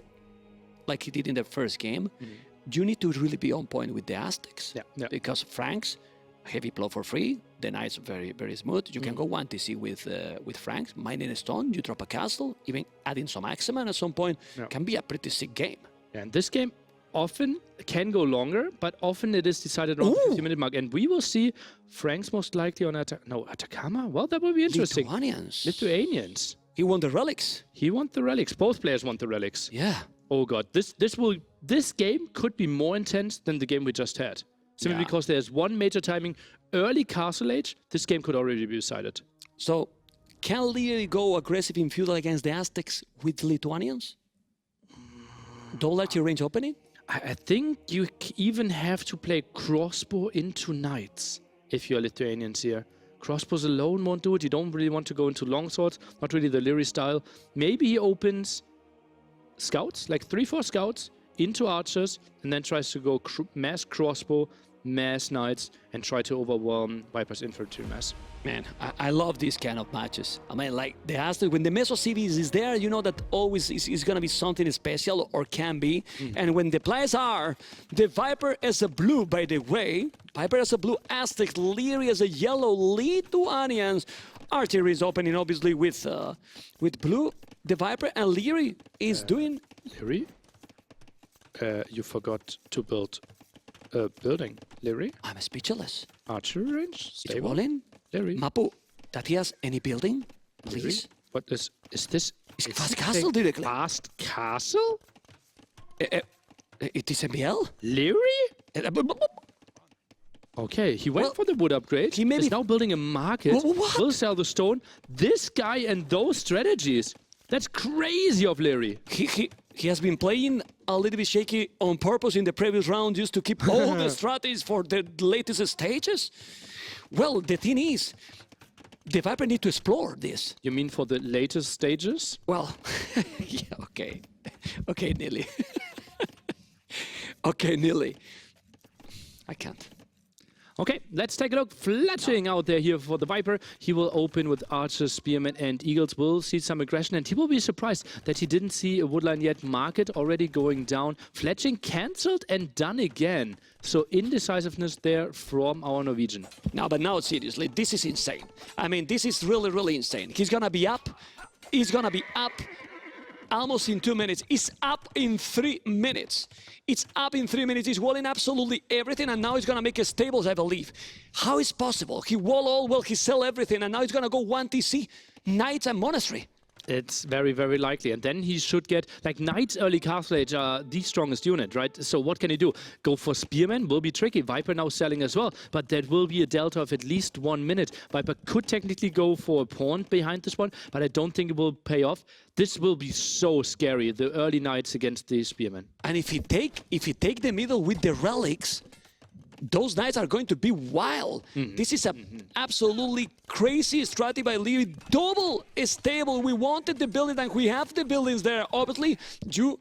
like he did in the first game, you need to really be on point with the Aztecs. Yeah. Because Franks, heavy blow for free, the Knights very, very smooth. You can go 1 TC with Franks, mining a stone, you drop a castle, even adding some Axeman at some point, can be a pretty sick game. And this game often can go longer, but often it is decided around the 50-minute mark. And we will see Franks most likely on Atacama. Well, that will be interesting. Lithuanians. Lithuanians. He won the relics. He want the relics. Both players want the relics. Yeah. Oh god, this game could be more intense than the game we just had. Simply Yeah. because there's one major timing early Castle Age. This game could already be decided. So, can Liereyy go aggressive in feudal against the Aztecs with the Lithuanians? Double archery range opening? I think you even have to play crossbow into knights if you're Lithuanians here. Crossbows alone won't do it. You don't really want to go into longswords. Not really the Liereyy style. Maybe he opens scouts, like 3-4 scouts, into archers, and then tries to go mass crossbow, mass knights, and try to overwhelm Viper's infantry mass. Man, I love these kind of matches. I mean, like the Aztec, when the Meso Civis is there, you know that always is going to be something special, or can be. And when the players are, the Viper as a blue, by the way, Viper as a blue, Aztec, Liereyy as a yellow, Lithuanians. Archery is opening, obviously, with blue, the Viper, and Liereyy is doing... Liereyy? You forgot to build a building. Liereyy? I'm speechless. Archery range? It's Stable? rolling. Liereyy? Mapu, that he has any building, please? What is this? It's is Fast it Castle a directly. Fast Castle? It is MBL? Liereyy? Okay, he went Well, for the wood upgrade. he maybe- is now building a market. What? Will sell the stone. This guy and those strategies. That's crazy of Liereyy. He has been playing a little bit shaky on purpose in the previous round just to keep all the strategies for the latest stages. Well, the thing is, the Viper need to explore this. You mean for the latest stages? Well, yeah, okay. Okay, Nilly. Okay, Nilly. I can't. Okay, let's take a look. Fletching out there here for the Viper. He will open with archers, spearmen, and eagles. Will see some aggression, and he will be surprised that he didn't see a woodline yet. Market already going down. Fletching cancelled and done again. So indecisiveness there from our Norwegian. No, but now seriously, this is insane. I mean, this is really, really insane. He's gonna be up. He's gonna be up almost in 2 minutes. It's up in 3 minutes. It's up in 3 minutes. He's walling absolutely everything, and now he's gonna make a stables, I believe. How is possible? He wall all, well, he sell everything, and now he's gonna go 1 TC, Knights and Monastery. It's very, very likely. And then he should get, like, Knights early Castle Age are the strongest unit, right? So what can he do? Go for Spearmen will be tricky. Viper now selling as well, but that will be a delta of at least 1 minute. Viper could technically go for a pawn behind this one, but I don't think it will pay off. This will be so scary, the early Knights against the Spearmen. And if he take the middle with the relics, those knights are going to be wild. This is a absolutely crazy strategy by Liereyy. Double stable. We wanted the building, and we have the buildings there. Obviously, you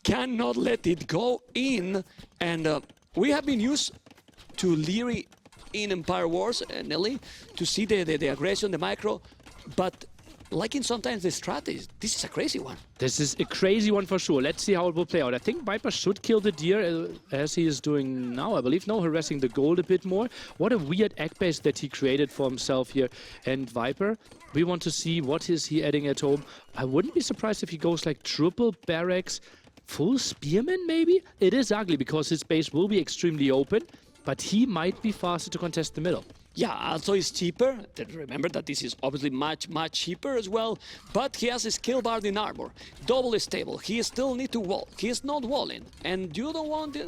cannot let it go in. And we have been used to Liereyy in Empire Wars, Nelly, to see the aggression, the micro. But liking sometimes the strategies, this is a crazy one. This is a crazy one for sure. Let's see how it will play out. I think Viper should kill the deer as he is doing now, I believe. No, harassing the gold a bit more. What a weird egg base that he created for himself here. And Viper, we want to see what is he adding at home. I wouldn't be surprised if he goes like triple barracks, full spearmen maybe? It is ugly because his base will be extremely open, but he might be faster to contest the middle. Yeah, also it's cheaper. Remember that this is obviously much cheaper as well. But he has a skill bard in armor. Double stable. He still need to wall. He is not walling. And you don't want it.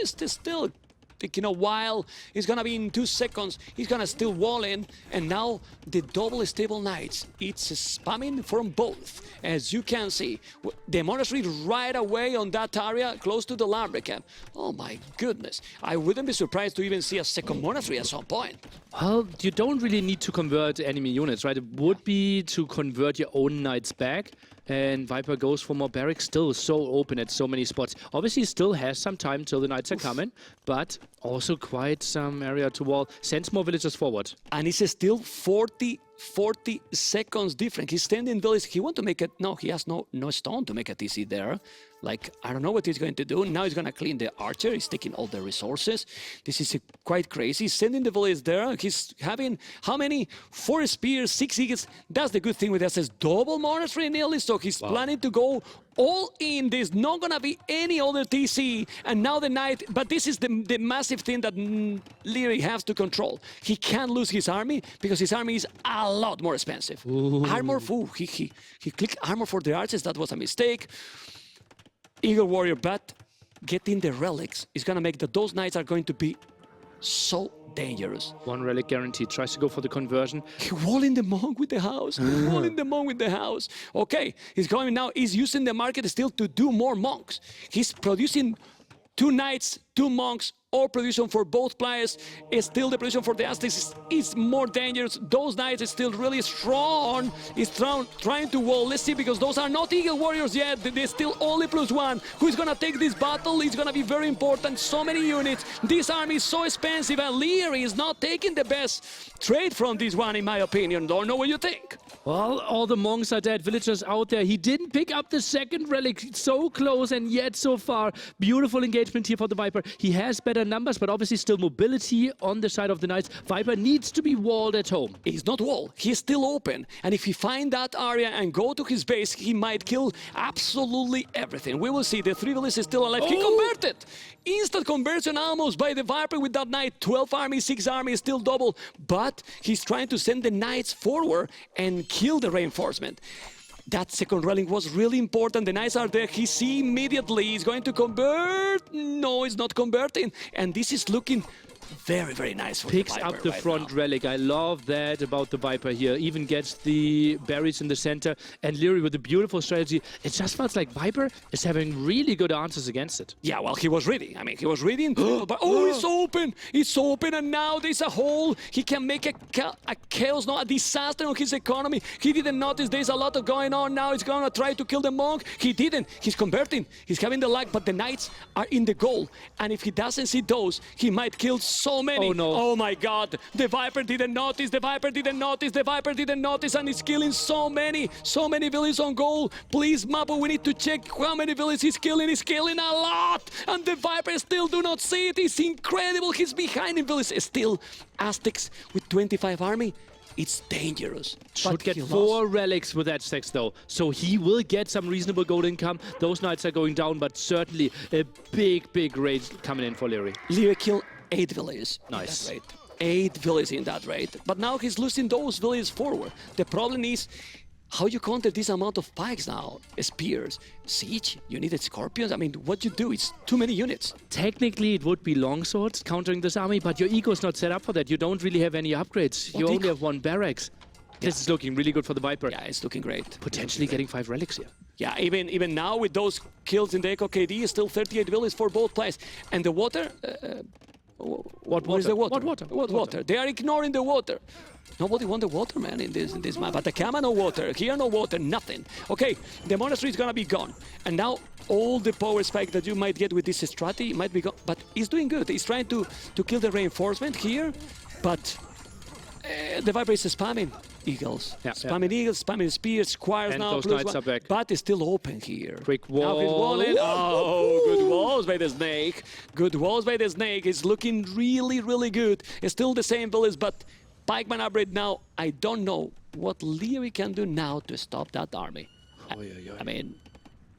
It's still taking a while. It's gonna be in 2 seconds. He's gonna still wall in. And now the double stable knights. It's spamming from both. As you can see. The monastery right away on that area, close to the library camp. Oh my goodness. I wouldn't be surprised to even see a second monastery at some point. Well, you don't really need to convert enemy units, right? It would be to convert your own knights back. And Viper goes for more barracks, still so open at so many spots. Obviously, still has some time till the knights are coming, but also quite some area to wall. Sends more villagers forward. And it's still 40 seconds different. He's standing village. He want to make it. No, he has no stone to make a TC there. Like, I don't know what he's going to do. Now he's going to clean the archer. He's taking all the resources. This is quite crazy. Sending the village there. He's having, how many? 4 spears, 6 eagles. That's the good thing with that. Says double monastery nearly. So he's planning to go all in. There's not going to be any other TC. And now the knight. But this is the massive thing that Liereyy has to control. He can't lose his army because his army is a lot more expensive. Ooh. Armor, he clicked armor for the archers. That was a mistake. Eagle Warrior, but getting the relics is going to make that those knights are going to be so dangerous. 1 relic guaranteed. Tries to go for the conversion. Walling the monk with the house. Walling the monk with the house. Okay, he's going now. He's using the market still to do more monks. He's producing 2 knights, 2 monks, or production for both players. Is still the production for the Aztecs is more dangerous. Those knights are still really strong. He's trying to wall. Let's see, because those are not Eagle Warriors yet. They're still only +1. Who's gonna take this battle? It's gonna be very important. So many units. This army is so expensive, and Liereyy is not taking the best trade from this one, in my opinion. Don't know what you think. Well, all the monks are dead, villagers out there. He didn't pick up the 2nd relic, so close and yet so far. Beautiful engagement here for the Viper. He has better numbers, but obviously still mobility on the side of the Knights. Viper needs to be walled at home. He's not walled, he's still open. And if he find that area and go to his base, he might kill absolutely everything. We will see. The 3 villages is still alive. He converted! Instant conversion almost by the Viper with that knight. 12 army, 6 army, still double. But he's trying to send the knights forward and kill the reinforcement. That 2nd relic was really important. The knights are there. He see immediately. He's going to convert. No, he's not converting. And this is looking very, very nice for Picks the Viper up the right front now. relic. I love that about the Viper here. Even gets the berries in the center. And Liereyy with a beautiful strategy. It just feels like Viper is having really good answers against it. Yeah, well, he was ready. I mean, he was reading. But it's open. It's open, and now there's a hole. He can make a chaos, no, a disaster on his economy. He didn't notice there's a lot of going on. Now he's gonna try to kill the monk. He didn't. He's converting. He's having the luck, but the knights are in the goal. And if he doesn't see those, he might kill so many. Oh, no. Oh, my God. The Viper didn't notice. The Viper didn't notice. The Viper didn't notice, and he's killing so many villages on goal. Please, Mapo, we need to check how many villages he's killing. He's killing a lot. And the Viper still do not see it. It's incredible. He's behind in villages. Still, Aztecs with 25 army. It's dangerous. Should But get he 4 lost. relics with that 6 though. So he will get some reasonable gold income. Those knights are going down, but certainly a big raid coming in for Liereyy. Liereyy killed 8 villages. Nice. In that raid. 8 villages in that raid. But now he's losing those villages forward. The problem is how you counter this amount of pikes now. Spears, siege, you needed scorpions. I mean, what you do, it's too many units. Technically, it would be longswords countering this army, but your eco's not set up for that. You don't really have any upgrades. You only have 1 barracks. This is looking really good for the Viper. Yeah, it's looking great. Potentially getting 5 relics here. Yeah, even now with those kills in the Echo KD, still 38 villages for both players. And the water... What Where is the water? What water? What water? They are ignoring the water. Nobody want the water, man, in this map. Atacama, no water. Here, no water. Nothing. Okay, the monastery is gonna be gone, and now all the power spike that you might get with this strategy might be gone. But he's doing good. He's trying to kill the reinforcement here, but the Viper is spamming eagles, spamming eagles, spamming spears, squires And now. those knights +1, are back. but it's still open here. Quick Now he's wall. walling. Oh, good walls by the snake. Good walls by the snake. It's looking really good. It's still the same village, but pikeman upgrade now. I don't know what Liereyy can do now to stop that army. I mean,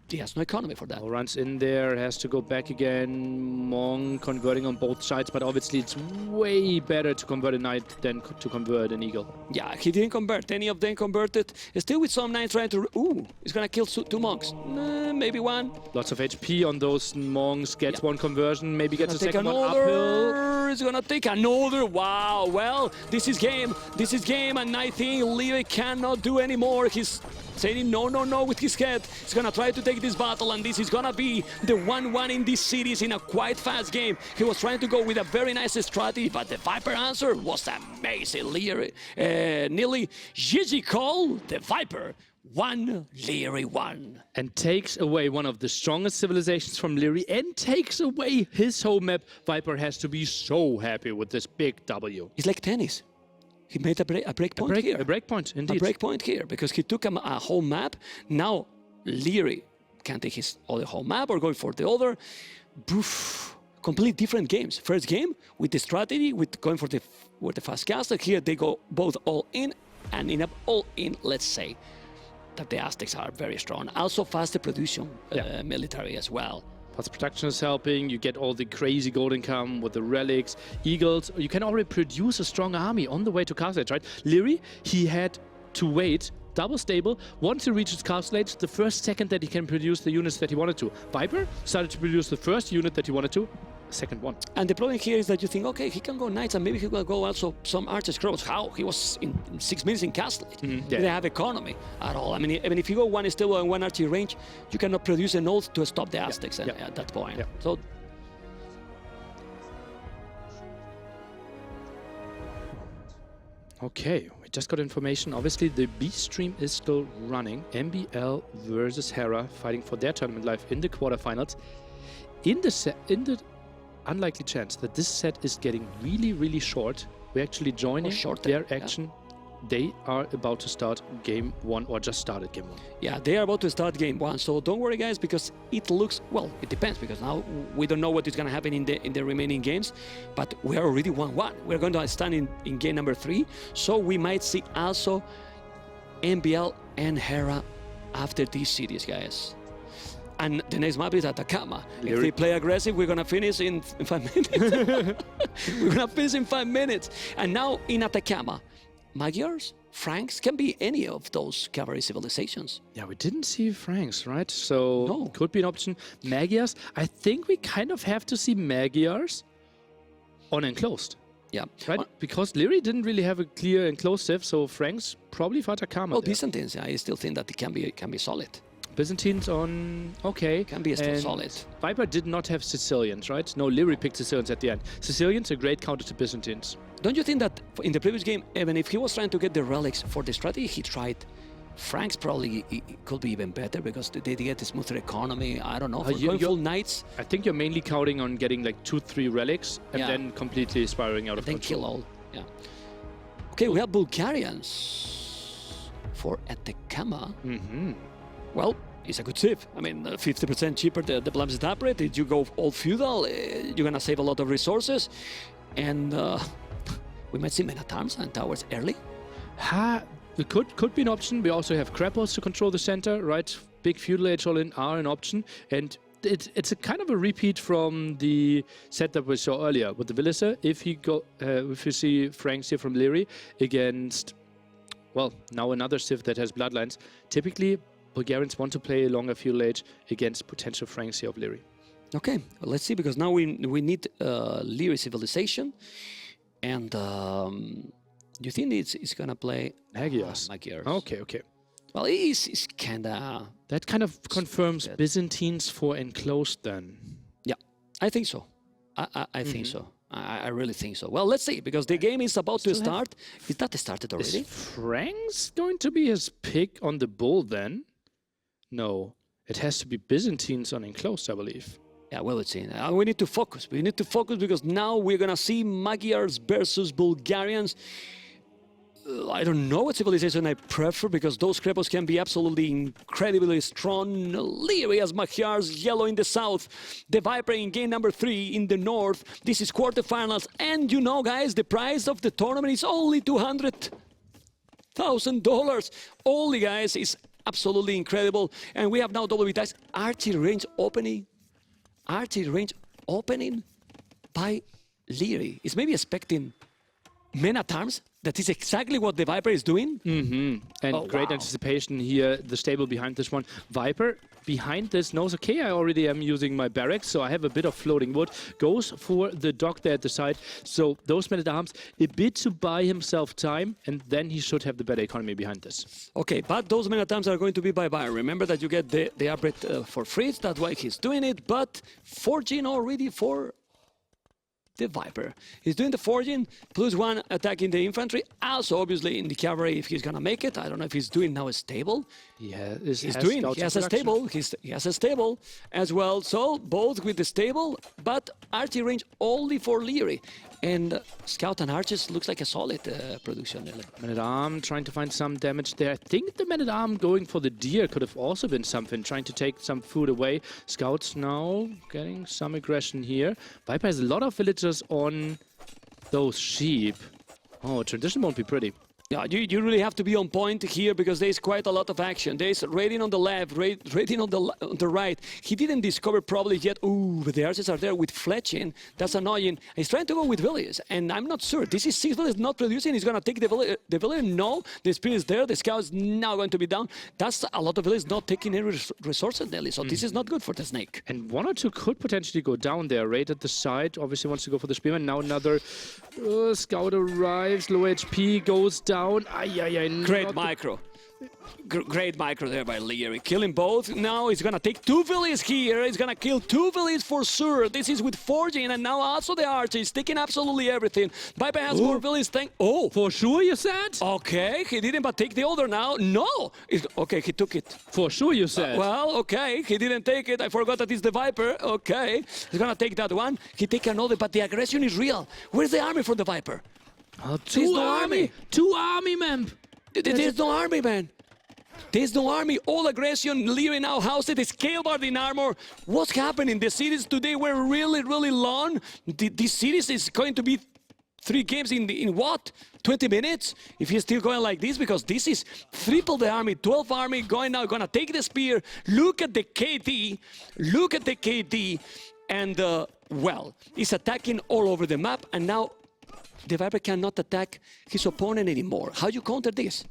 he has no economy for that. Runs in there, has to go back again. Monk converting on both sides, but obviously it's way better to convert a knight than to convert an eagle. Yeah, he didn't convert. Any of them converted. Still with some knights trying to... Ooh, he's gonna kill 2 monks. Maybe 1. Lots of HP on those monks, gets 1 conversion, maybe gets a Take second one uphill. another. He's gonna take another. Wow. Well, this is game. This is game, and I think Liereyy cannot do anymore. He's saying no with his head. He's gonna try to take this battle, and this is gonna be the 1-1 in this series in a quite fast game. He was trying to go with a very nice strategy, but the Viper answer was amazing. Liereyy, nearly GG call. The Viper 1, Liereyy 1. And takes away one of the strongest civilizations from Liereyy and takes away his home map. Viper has to be so happy with this big W. It's like tennis. He made a break point here. A break point, indeed. A break point here, because he took a whole map. Now, Liereyy can take his other whole map or going for the other. Poof, completely different games. First game with the strategy, with going for the fast caster. Here they go both all in, and in a all in, let's say that the Aztecs are very strong. Also faster production military as well. Fast production is helping. You get all the crazy gold income with the relics, eagles. You can already produce a strong army on the way to Castle Age, right? Liereyy, he had to wait double stable. Once he reaches Castle Age, the first second that he can produce the units that he wanted to. Viper started to produce the first unit that he wanted to, second one. And the problem here is that you think, okay, he can go knights and maybe he will go also some archers crows. How? He was in 6 minutes in Castle Age. He didn't have economy at all. I mean, even if you go one stable and one archer range, you cannot produce an oath to stop the Aztecs at that point. So. Okay, we just got information. Obviously, the B stream is still running. MBL versus Hera fighting for their tournament life in the quarterfinals. In the unlikely chance that this set is getting really, really short, we're actually joining their action. They are about to start game 1, or just started game 1. Yeah, they are about to start game 1. So don't worry, guys, because it looks, well, it depends, because now we don't know what is going to happen in the remaining games, but we are already 1-1. We're going to stand in game number 3, so we might see also MBL and Hera after this series, guys. And the next map is Atacama. If they play aggressive, we're going to finish in 5 minutes. We're going to finish in 5 minutes. And now in Atacama, Magyars, Franks, can be any of those cavalry civilizations. Yeah, we didn't see Franks, right? So could be an option. Magyars, I think we kind of have to see Magyars on enclosed. Yeah. Right? Because Liereyy didn't really have a clear enclosed civ, so Franks probably for Atacama. Well, Byzantines, I still think that it can be solid. Byzantines on, okay. Can be still solid. Viper did not have Sicilians, right? No, Liereyy picked Sicilians at the end. Sicilians, a great counter to Byzantines. Don't you think that in the previous game, even if he was trying to get the relics for the strategy, he tried Franks probably could be even better because they get a smoother economy. I don't know. For going full knights. I think you're mainly counting on getting like 2-3 relics and then completely spiraling out of control. Then kill all. Yeah. Okay, we have Bulgarians for Atacama. Well, it's a good civ. I mean, 50% cheaper the Blam's upgrade. If you go all feudal, you're gonna save a lot of resources, and we might see men at arms and towers early. It could be an option. We also have Krepos to control the center, right? Big feudal age all in are an option, and it's a kind of a repeat from the set that we saw earlier with the Villiser. If you see Franks here from Liereyy against, well, now another civ that has bloodlines, typically Bulgarians want to play a longer feudal age against potential Franks here of Liereyy. Okay, well, let's see, because now we need Liereyy civilization, and you think it's gonna play Magyars? Magyars. Okay. Well, it's kinda... That kind of confirms Byzantines for enclosed then. Yeah, I think so. I think so. I really think so. Well, let's see, because the game is about to start. Is that started already? Is Franks going to be his pick on the bull then? No, it has to be Byzantines on enclosed, I believe. Yeah, well, let's see. We need to focus. We need to focus because now we're going to see Magyars versus Bulgarians. I don't know what civilization I prefer because those Krepos can be absolutely incredibly strong. Liereyy as Magyars, yellow in the south. The Viper in game number 3 in the north. This is quarterfinals. And you know, guys, the price of the tournament is only $200,000. Only, guys, is absolutely incredible. And we have now double dice archery range opening. Archery range opening by Liereyy. It's maybe expecting men at arms. That is exactly what the Viper is doing. And great anticipation here, the stable behind this one. Viper behind this knows, okay, I already am using my barracks, so I have a bit of floating wood. Goes for the dock there at the side. So those men at arms, a bit to buy himself time, and then he should have the better economy behind this. Okay, but those men at arms are going to be by buy. Remember that you get the upgrade for free. That's why he's doing it. But forging already for the Viper. He's doing the forging, +1 attack in the infantry. Also, obviously, in the cavalry, if he's gonna make it. I don't know if he's doing now a stable. Yeah, he has a stable. He has a stable as well. So both with the stable, but archery range only for Liereyy. And Scout and Archers looks like a solid production. Man-at-Arm trying to find some damage there. I think the Man-at-Arm going for the deer could have also been something, trying to take some food away. Scouts now getting some aggression here. Viper has a lot of villagers on those sheep. Oh, transition won't be pretty. Yeah, you really have to be on point here because there's quite a lot of action. There's raiding on the left, raiding on the right. He didn't discover probably yet. Ooh, but the archers are there with fletching. That's annoying. He's trying to go with villages, and I'm not sure. This is 6 villages not producing. He's going to take the village. No, the spear is there. The scout is now going to be down. That's a lot of villages not taking any resources, Nelly. So this is not good for the snake. And 1 or 2 could potentially go down there. Raid at the side. Obviously wants to go for the spearman. Now another scout arrives. Low HP goes down. Great micro. Great micro there by Liereyy. Killing both. Now he's gonna take 2 villages here. He's gonna kill 2 villages for sure. This is with forging, and now also the archer is taking absolutely everything. Viper has more villages. Oh, for sure, you said? Okay, he didn't, but take the other now. No. Okay, he took it. For sure, you said. Well, okay, he didn't take it. I forgot that it's the Viper. Okay, he's gonna take that one. He take another, but the aggression is real. Where's the army for the Viper? Two army, man. There's no army, man. There's no army. All aggression. Liereyy now housed the scale guard in armor. What's happening? The series today were really, really long. This series is going to be 3 games in what? 20 minutes? If he's still going like this, because this is triple the army, 12 army going now, gonna take the spear. Look at the KD. Look at the KD. And, well, he's attacking all over the map, and now the Viper cannot attack his opponent anymore. How do you counter this?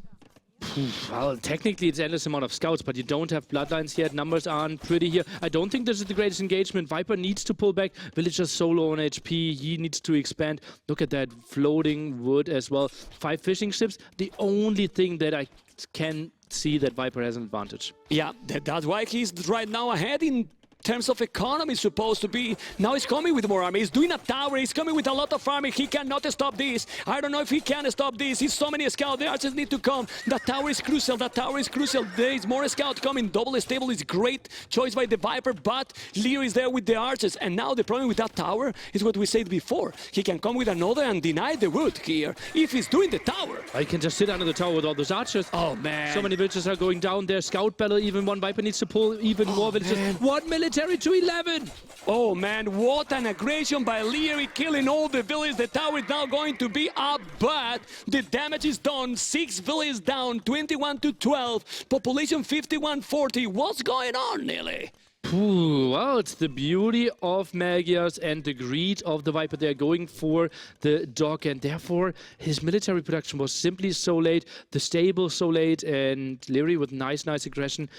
Well, technically it's endless amount of scouts, but you don't have bloodlines yet. Numbers aren't pretty here. I don't think this is the greatest engagement. Viper needs to pull back. Villager solo on HP. He needs to expand. Look at that floating wood as well. 5 fishing ships. The only thing that I can see that Viper has an advantage. Yeah, that's why he's right now ahead in terms of economy supposed to be. Now he's coming with more army. He's doing a tower. He's coming with a lot of army. He cannot stop this. I don't know if he can stop this. He's so many scouts. The archers need to come. That tower is crucial. That tower is crucial. There is more scouts coming. Double stable is great choice by the Viper, but Liereyy is there with the archers. And now the problem with that tower is what we said before. He can come with another and deny the wood here if he's doing the tower. I can just sit under the tower with all those archers. Oh, man. So many villages are going down there. Scout battle, even one Viper needs to pull even more villages. Man. 1 military to 11. Oh, man, what an aggression by Liereyy, killing all the villages. The tower is now going to be up, but the damage is done. 6 villages down, 21 to 12. Population 5140. What's going on, Nelly? Well, it's the beauty of Magias and the greed of the Viper. They're going for the dog, and therefore his military production was simply so late, the stable so late, and Liereyy with nice aggression.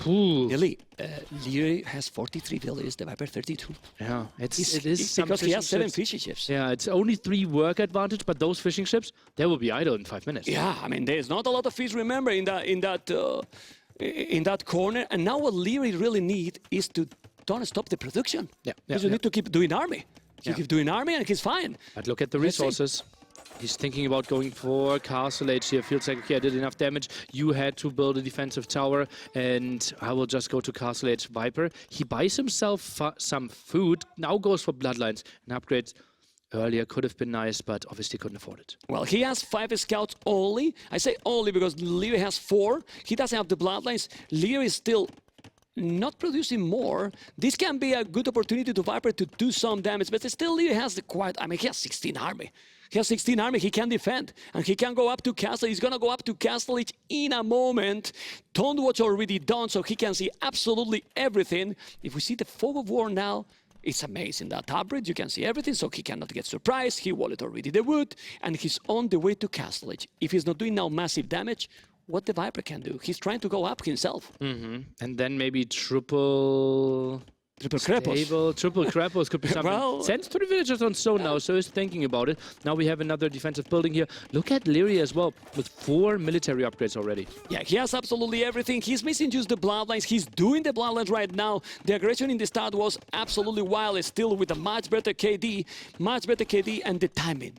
Nelly, Liereyy has 43 villages, the Viper 32. Yeah, it is because he has 7 fishing ships. Yeah, it's only 3 work advantage, but those fishing ships, they will be idle in 5 minutes. Yeah, I mean, there's not a lot of fish, remember, in that corner. And now what Liereyy really need is to don't stop the production. Yeah. Because you need to keep doing army. You keep doing army and he's fine. But look at the resources. He's thinking about going for Castle Age here. Feels like, okay, I did enough damage. You had to build a defensive tower, and I will just go to Castle Age Viper. He buys himself some food, now goes for Bloodlines. An upgrade earlier could have been nice, but obviously couldn't afford it. Well, he has 5 scouts only. I say only because Liereyy has 4. He doesn't have the Bloodlines. Liereyy is still not producing more. This can be a good opportunity to Viper to do some damage, but still Liereyy has the quiet. I mean, he has 16 army. He has 16 army, he can defend, and he can go up to Castle. He's gonna go up to Castle Age in a moment. Watch already done, so he can see absolutely everything. If we see the fog of war now, it's amazing. That top bridge, you can see everything, so he cannot get surprised. He wallet already the wood, and he's on the way to Castle Age. If he's not doing now massive damage, what the Viper can do? He's trying to go up himself. And then maybe triple Krepos could be something. Well, Sends 3 villagers on stone now, so he's thinking about it. Now we have another defensive building here. Look at Liereyy as well, with 4 military upgrades already. Yeah, he has absolutely everything. He's missing just the Bloodlines. He's doing the Bloodlines right now. The aggression in the start was absolutely wild, still with a much better KD, and the timing.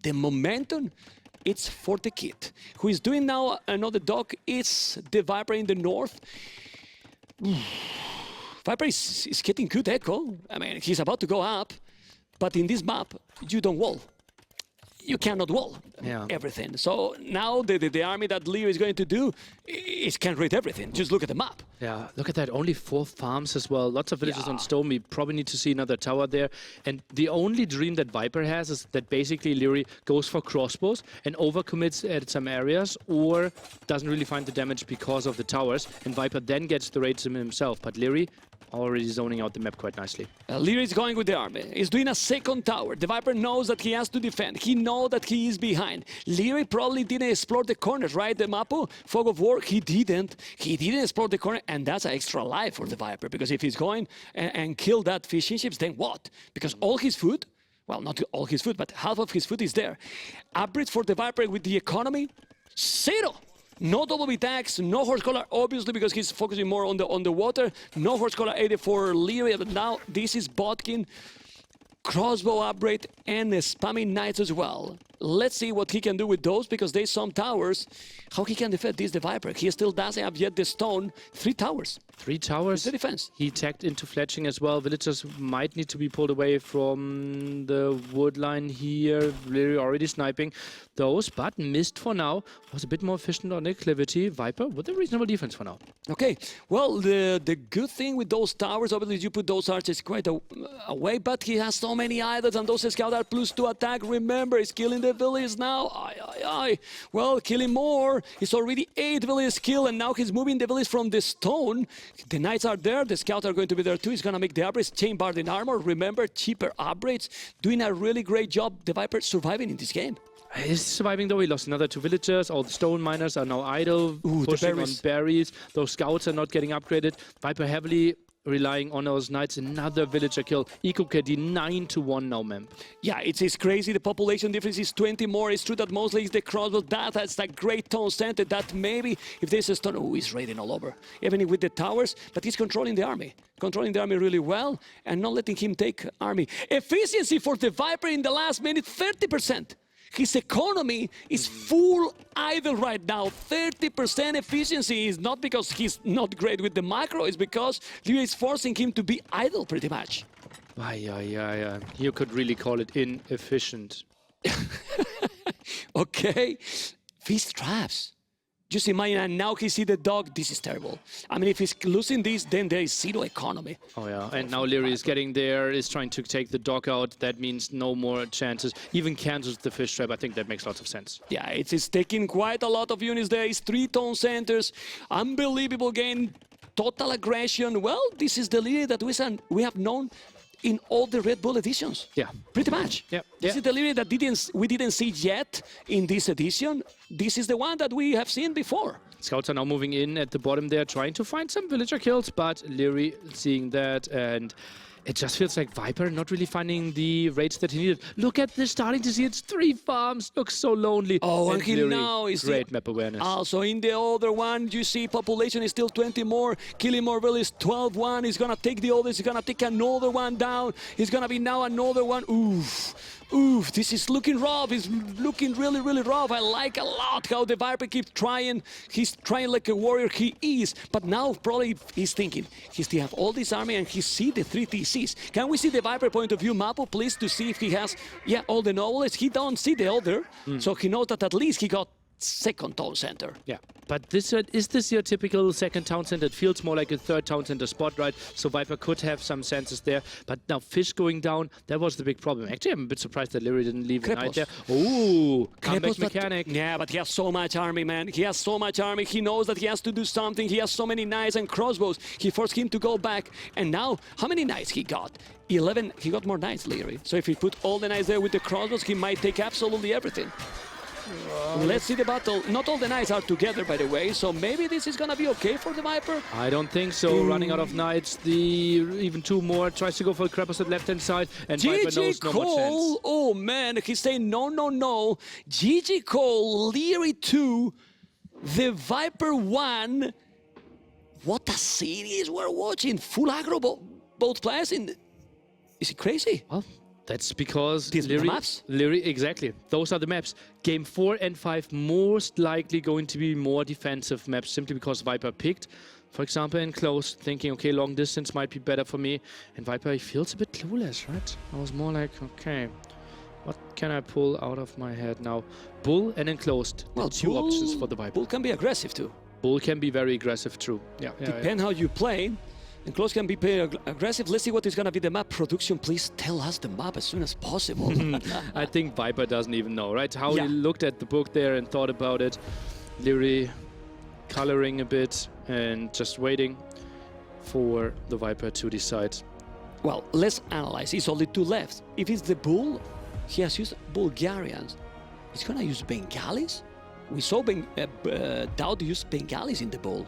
The momentum, it's for the kid. Who is doing now another dog, it's the Viper in the north. Viper is getting good echo. I mean, he's about to go up. But in this map, you don't wall. You cannot wall everything. So now the army that Leo is going to do is can read everything. Just look at the map. Yeah, look at that. Only 4 farms as well. Lots of villages on stone. We probably need to see another tower there. And the only dream that Viper has is that basically Liereyy goes for crossbows and overcommits at some areas or doesn't really find the damage because of the towers. And Viper then gets the raids himself. But Liereyy already zoning out the map quite nicely. Liereyy is going with the army. He's doing a second tower. The Viper knows that he has to defend. He knows that he is behind. Liereyy probably didn't explore the corners, right? The Mapo, Fog of War, he didn't. He didn't explore the corner, and that's an extra life for the Viper, because if he's going and kill that fishing ships, then what? Because all his food, well, not all his food, but half of his food is there. Upgrades for the Viper with the economy, 0. No double B tax, no horse collar, obviously, because he's focusing more on the water. No horse collar 80 for Liereyy, but now this is Botkin, crossbow upgrade, and spamming knights as well. Let's see what he can do with those, because there's some towers. How he can defend this, the Viper? He still doesn't have yet the stone. 3 towers. 3 towers. The defense. He tagged into fletching as well. Villagers might need to be pulled away from the wood line here. Liereyy already sniping those, but missed for now. Was a bit more efficient on the acclivity. Viper with a reasonable defense for now. Okay, well, the good thing with those towers, obviously, you put those archers quite away, but he has so many idols, and those scouts are +2 attack. Remember, he's killing the village now. Aye. Well, killing more. He's already 8 villages killed, and now he's moving the village from the stone. The knights are there. The scouts are going to be there too. He's going to make the upgrades. Chain bard in armor. Remember, cheaper upgrades. Doing a really great job. The Viper surviving in this game. He's surviving though. He lost another 2 villagers. All the stone miners are now idle, pushing on berries. Those scouts are not getting upgraded. Viper heavily relying on those knights. Another villager kill. Eco KD 9-1 now, man. Yeah, it's crazy. The population difference is 20 more. It's true that mostly it's the crossbow. That's that great tone center that maybe if there's a stone, he's raiding all over. Even with the towers, but he's controlling the army. Controlling the army really well and not letting him take army. Efficiency for the Viper in the last minute, 30%. His economy is full idle right now. 30% efficiency is not because he's not great with the macro, it's because Liereyy is forcing him to be idle pretty much. Yeah. You could really call it inefficient. Okay, fish traps. Just imagine, and now he see the dog. This is terrible. I mean, if he's losing this, then there is 0 economy. Oh yeah, and now Liereyy is getting there, is trying to take the dog out. That means no more chances. Even cancels the fish trap. I think that makes lots of sense. Yeah, it's taking quite a lot of units there. It's 3 tone centers. Unbelievable game. Total aggression. Well, this is the Liereyy that we have known in all the Red Bull editions. Yeah. Pretty much. Yeah. This is the Liereyy that we didn't see yet in this edition. This is the one that we have seen before. Scouts are now moving in at the bottom there, trying to find some villager kills, but Liereyy seeing that, and it just feels like Viper not really finding the raids that he needed. Look at this, starting to see it's 3 farms. Looks so lonely. Oh, and he Liereyy, now is great map awareness. Also, in the other one, you see population is still 20 more. Killing more villages, 12-1. He's gonna take the others. He's gonna take another one down. He's gonna be now another one. Oof, this is looking rough. It's looking really, really rough. I like a lot how the Viper keeps trying. He's trying like a warrior he is. But now probably he's thinking, he still have all this army and he see the 3 TCs. Can we see the Viper point of view, Mapo, please, to see if he has, all the nobles. He don't see the other. So he knows that at least he got 2nd town center. Yeah, but is this your typical 2nd town center? It feels more like a 3rd town center spot, right? So Viper could have some senses there, but now fish going down, that was the big problem. Actually, I'm a bit surprised that Liereyy didn't leave the knight there. Ooh, comeback mechanic. Yeah, but he has so much army, man. He has so much army. He knows that he has to do something. He has so many knights and crossbows. He forced him to go back. And now, how many knights he got? 11. He got more knights, Liereyy. So if he put all the knights there with the crossbows, he might take absolutely everything. Let's see the battle. Not all the knights are together, by the way, so maybe this is gonna be okay for the Viper. I don't think so. Running out of knights, even 2 more. Tries to go for the Krepos at left-hand side, and Viper knows no more chance. Oh man, he's saying no. GG Cole, Liereyy 2, the Viper 1. What a series we're watching. Full aggro, both players in. Is it crazy? Well, That's because These are the maps? Liereyy, exactly. Those are the maps. Game 4 and 5 most likely going to be more defensive maps simply because Viper picked, for example, enclosed, thinking, okay, long distance might be better for me. And Viper, he feels a bit clueless, right? I was more like, okay, what can I pull out of my head now? Bull and enclosed. Well, two options for the Viper. Bull can be aggressive too. Bull can be very aggressive, true. Yeah. Depend how you play. And close can be very aggressive. Let's see what is going to be the map. Production, please tell us the map as soon as possible. I think Viper doesn't even know, right? How Yeah. he looked at the book there and thought about it. Liereyy coloring a bit and just waiting for the Viper to decide. Well, let's analyze. It's only two left. If it's the Bull, he has used Bulgarians. He's going to use Bengalis? We saw Daud use Bengalis in the Bull.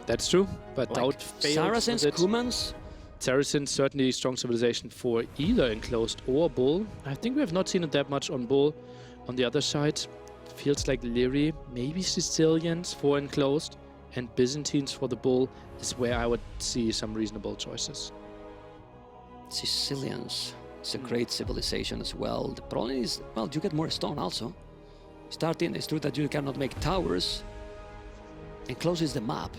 That's true, but Like Daud failed Saracens, with it. Cumans. Saracens, certainly strong civilization for either enclosed or Bull. I think we have not seen it that much on Bull. On the other side, feels like Liereyy, maybe Sicilians for enclosed, and Byzantines for the Bull is where I would see some reasonable choices. Sicilians. It's a great civilization as well. The problem is, well, you get more stone also. Starting, it's true that you cannot make towers. Encloses the map.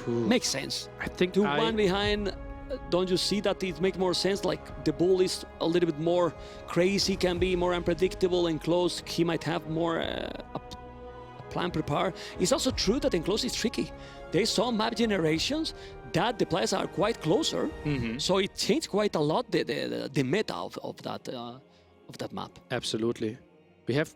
Makes sense. I think To one behind, don't you see that it makes more sense? Like the Bull is a little bit more crazy, can be more unpredictable. Enclosed, he might have more a plan prepared. It's also true that enclosed is tricky. They saw map generations that the players are quite closer, so it changed quite a lot the meta of that map. Absolutely. We have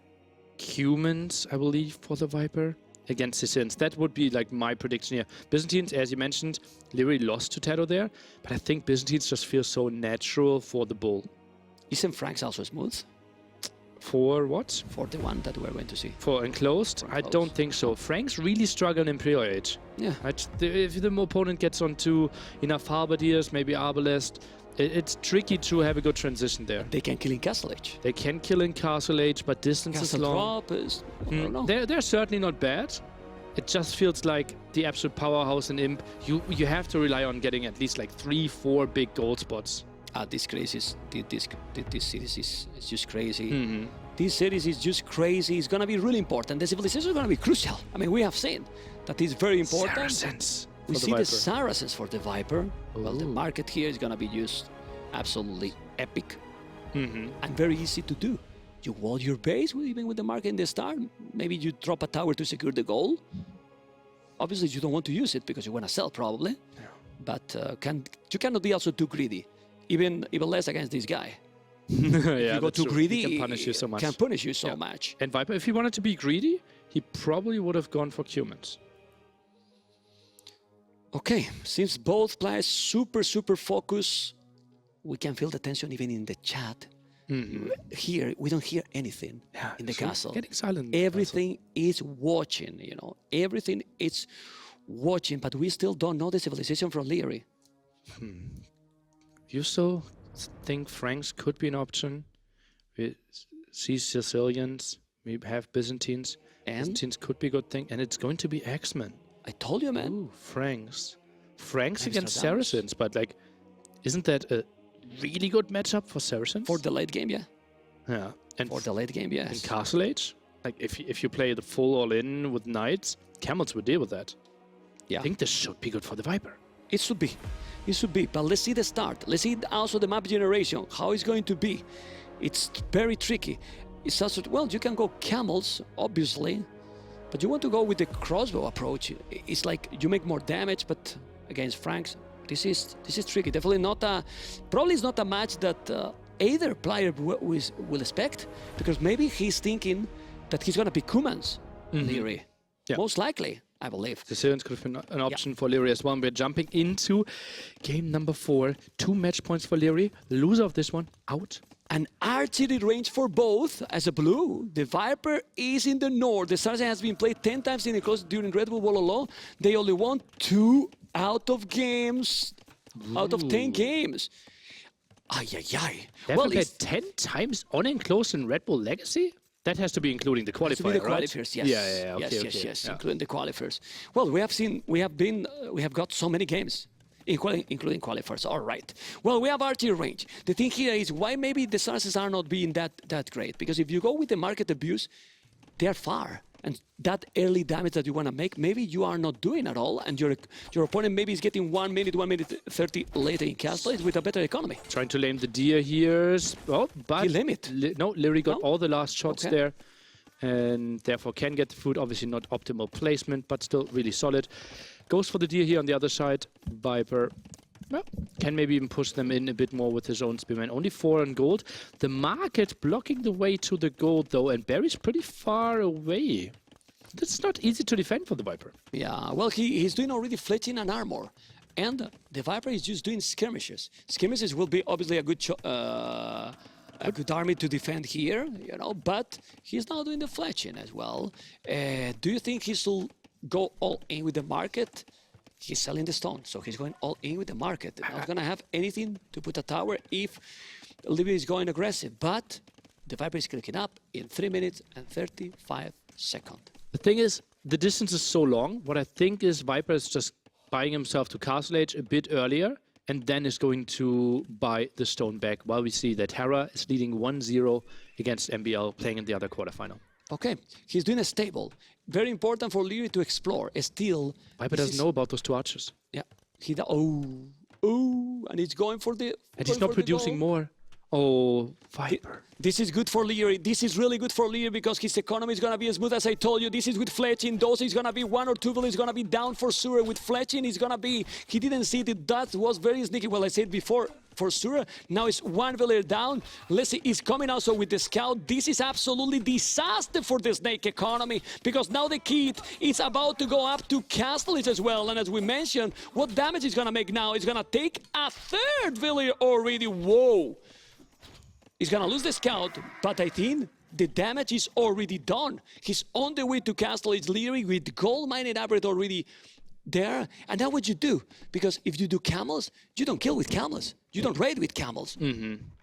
humans, I believe, for the Viper against Sicilians. That would be like my prediction here. Byzantines, as you mentioned, Liereyy lost to Tato there, but I think Byzantines just feel so natural for the Bull. Isn't Franks also smooth For what? for the one that we're going to see? For enclosed? I don't think so. Franks really struggle in Imperial Age. Yeah. Right? If the opponent gets onto enough Halberdiers, maybe Arbalest, it's tricky to have a good transition there. They can kill in Castle Age. They can kill in Castle Age, but distance is Castle long. Drop is, I don't know. They're certainly not bad. It just feels like the absolute powerhouse in Imp. You have to rely on getting at least like 3-4 big gold spots. This series is just crazy. This series is just crazy. It's going to be really important. The civilization is going to be crucial. I mean, we have seen that it's very important. Saracens. We for the see the Viper. Saracens for the Viper. Well, the Ooh. market here is going to be used absolutely epic and very easy to do. You wall your base, even with the market in the start. Maybe you drop a tower to secure the goal. Obviously, you don't want to use it because you want to sell, probably. Yeah. But you cannot be also too greedy. Even less against this guy. Yeah, If you go that's too true. greedy, He can punish you so much. Can punish you so Yeah. much. And Viper, if he wanted to be greedy, he probably would have gone for humans. Okay, since both players super focused, we can feel the tension even in the chat. Here, we don't hear anything in the so castle. Getting silent. Everything is watching, you know. Everything is watching, but we still don't know the civilization from Liereyy. You still think Franks could be an option? We see Sicilians, we have Byzantines. And? Byzantines could be a good thing, and it's going to be X-Men. I told you, man. Ooh, Franks against Amsterdam. Saracens, but like, isn't that a really good matchup for Saracens? For the late game, yeah. Yeah, and For the late game, in yes. Castle Age, like if you play the full all-in with knights, camels would deal with that. Yeah. I think this should be good for the Viper. It should be. It should be. But let's see the start. Let's see also the map generation, how it's going to be. It's very tricky. It's also, well, you can go camels, obviously, but you want to go with the crossbow approach. It's like you make more damage, but against Franks, this is tricky. Definitely not a, probably it's not a match that either player will expect, because maybe he's thinking that he's going to be Cumans, Liereyy. Yeah. Most likely, I believe. Sicilians could have been an option for Liereyy as well. We're jumping into game number 4. 2 match points for Liereyy. Loser of this one, out. An archery range for both as a blue. The Viper is in the north. The Saracen has been played 10 times in the close during Redbull Wololo. They only won 2 out of 10 games. Ay, ay, ay. They have played 10 times on enclosed in Red Bull Legacy? That has to be including the qualifier, to be the right? qualifiers, yes. Okay, yes, okay. Yeah. including the qualifiers. Well, we have got so many games. including qualifiers. All right. Well, we have archery range. The thing here is why maybe the chances are not being that great. Because if you go with the market abuse, they are far. And that early damage that you want to make, maybe you are not doing at all, and your opponent maybe is getting 1 minute 30 later in castle with a better economy. Trying to lame the deer here. Well, but He limit. No, Liereyy got all the last shots Okay. there, and therefore can get the food. Obviously not optimal placement, but still really solid. Goes for the deer here on the other side. Viper, well, can maybe even push them in a bit more with his own spearman. Only 4 on gold. The market blocking the way to the gold though, and Barry's pretty far away. That's not easy to defend for the Viper. Yeah, well, he's doing already fletching and armor. And the Viper is just doing skirmishes. Skirmishes will be obviously a good army to defend here, you know, but he's now doing the fletching as well. Do you think he should go all in with the market? He's selling the stone, so he's going all in with the market. Not going to have anything to put a tower if Liereyy is going aggressive. But the Viper is clicking up in 3 minutes and 35 seconds. The thing is, the distance is so long. What I think is Viper is just buying himself to Castle Age a bit earlier, and then is going to buy the stone back, while we see that Hera is leading 1-0 against MBL, playing in the other quarterfinal. Okay, he's doing a stable. Very important for Liereyy to explore. Still, Viper doesn't know about those 2 archers. Yeah, and he's going for the. And he's not producing more. Oh, Viper. This is good for Liereyy. This is really good for Liereyy because his economy is going to be as smooth as I told you. This is with fletching. Those is going to be 1 or 2 villages going to be down for sure. With fletching, he's going to be. He didn't see it. That was very sneaky. Well, I said before for sure. Now it's 1 village down. Let's see. He's coming also with the scout. This is absolutely disaster for the Snake economy because now the kid is about to go up to Castlage as well. And as we mentioned, what damage he's going to make now? He's going to take a 3rd village already. Whoa. He's going to lose the scout, but I think the damage is already done. He's on the way to Castle. It's Liereyy with gold mining average already there. And now what you do? Because if you do camels, you don't kill with camels. You don't raid with camels.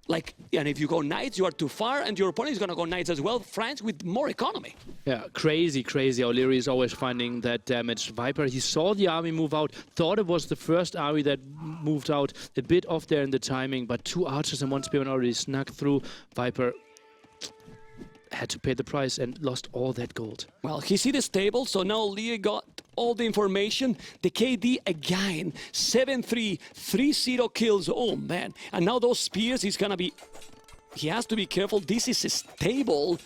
Like, and if you go knights, you are too far, and your opponent is going to go knights as well. France with more economy. Yeah, crazy how Liereyy is always finding that damage. Viper, he saw the army move out, thought it was the first army that moved out, a bit off there in the timing, but 2 archers and 1 spearman already snuck through. Viper had to pay the price and lost all that gold. Well, he see the stable, so now Liereyy got all the information. The KD again, 7-3, 3-0 kills. Oh man! And now those spears, he has to be careful. This is stable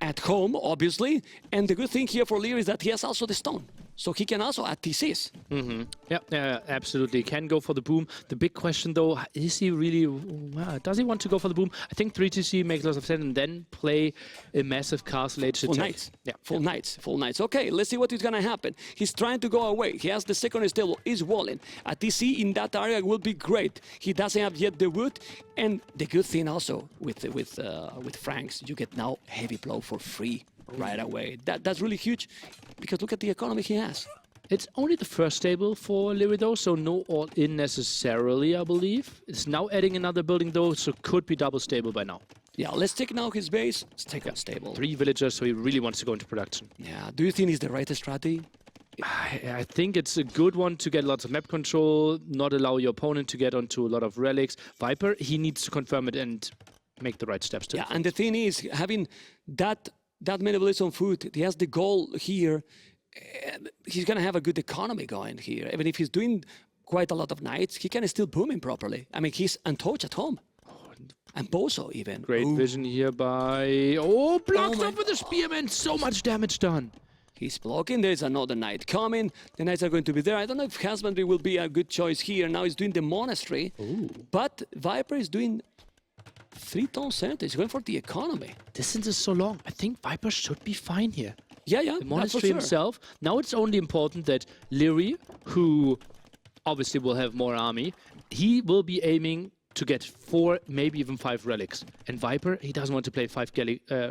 at home, obviously. And the good thing here for Liereyy is that he has also the stone. So he can also add TCs. Yeah, absolutely. Can go for the boom. The big question, though, is he really... does he want to go for the boom? I think 3 TC makes lots of sense, and then play a massive Castle Age attack. Full knights. Yeah. Full knights. Okay, let's see what is going to happen. He's trying to go away. He has the second stable, is walling. A TC in that area will be great. He doesn't have yet the wood. And the good thing also with Franks, you get now heavy blow for free right away. That's really huge because look at the economy he has. It's only the first stable for Liereyy, though, so no all-in necessarily, I believe. It's now adding another building, though, so could be double stable by now. Yeah, let's take now his base. Let's take out stable. 3 villagers, so he really wants to go into production. Yeah, do you think it's the right strategy? I think it's a good one to get lots of map control, not allow your opponent to get onto a lot of relics. Viper, he needs to confirm it and make the right steps to Yeah, and the thing is, having that many villages on foot, he has the goal here. He's going to have a good economy going here. Even if he's doing quite a lot of knights, he can still boom him properly. I mean, he's untouched at home. And Bozo even. Great vision here by... Oh, blocked up with the spearman. So much damage done. He's blocking. There's another knight coming. The knights are going to be there. I don't know if husbandry will be a good choice here. Now he's doing the monastery. Ooh. But Viper is doing 3-tone center. He's going for the economy. Distance is so long. I think Viper should be fine here. Yeah, The monastery himself. Now it's only important that Liereyy, who obviously will have more army, he will be aiming to get 4, maybe even 5 relics. And Viper, he doesn't want to play 5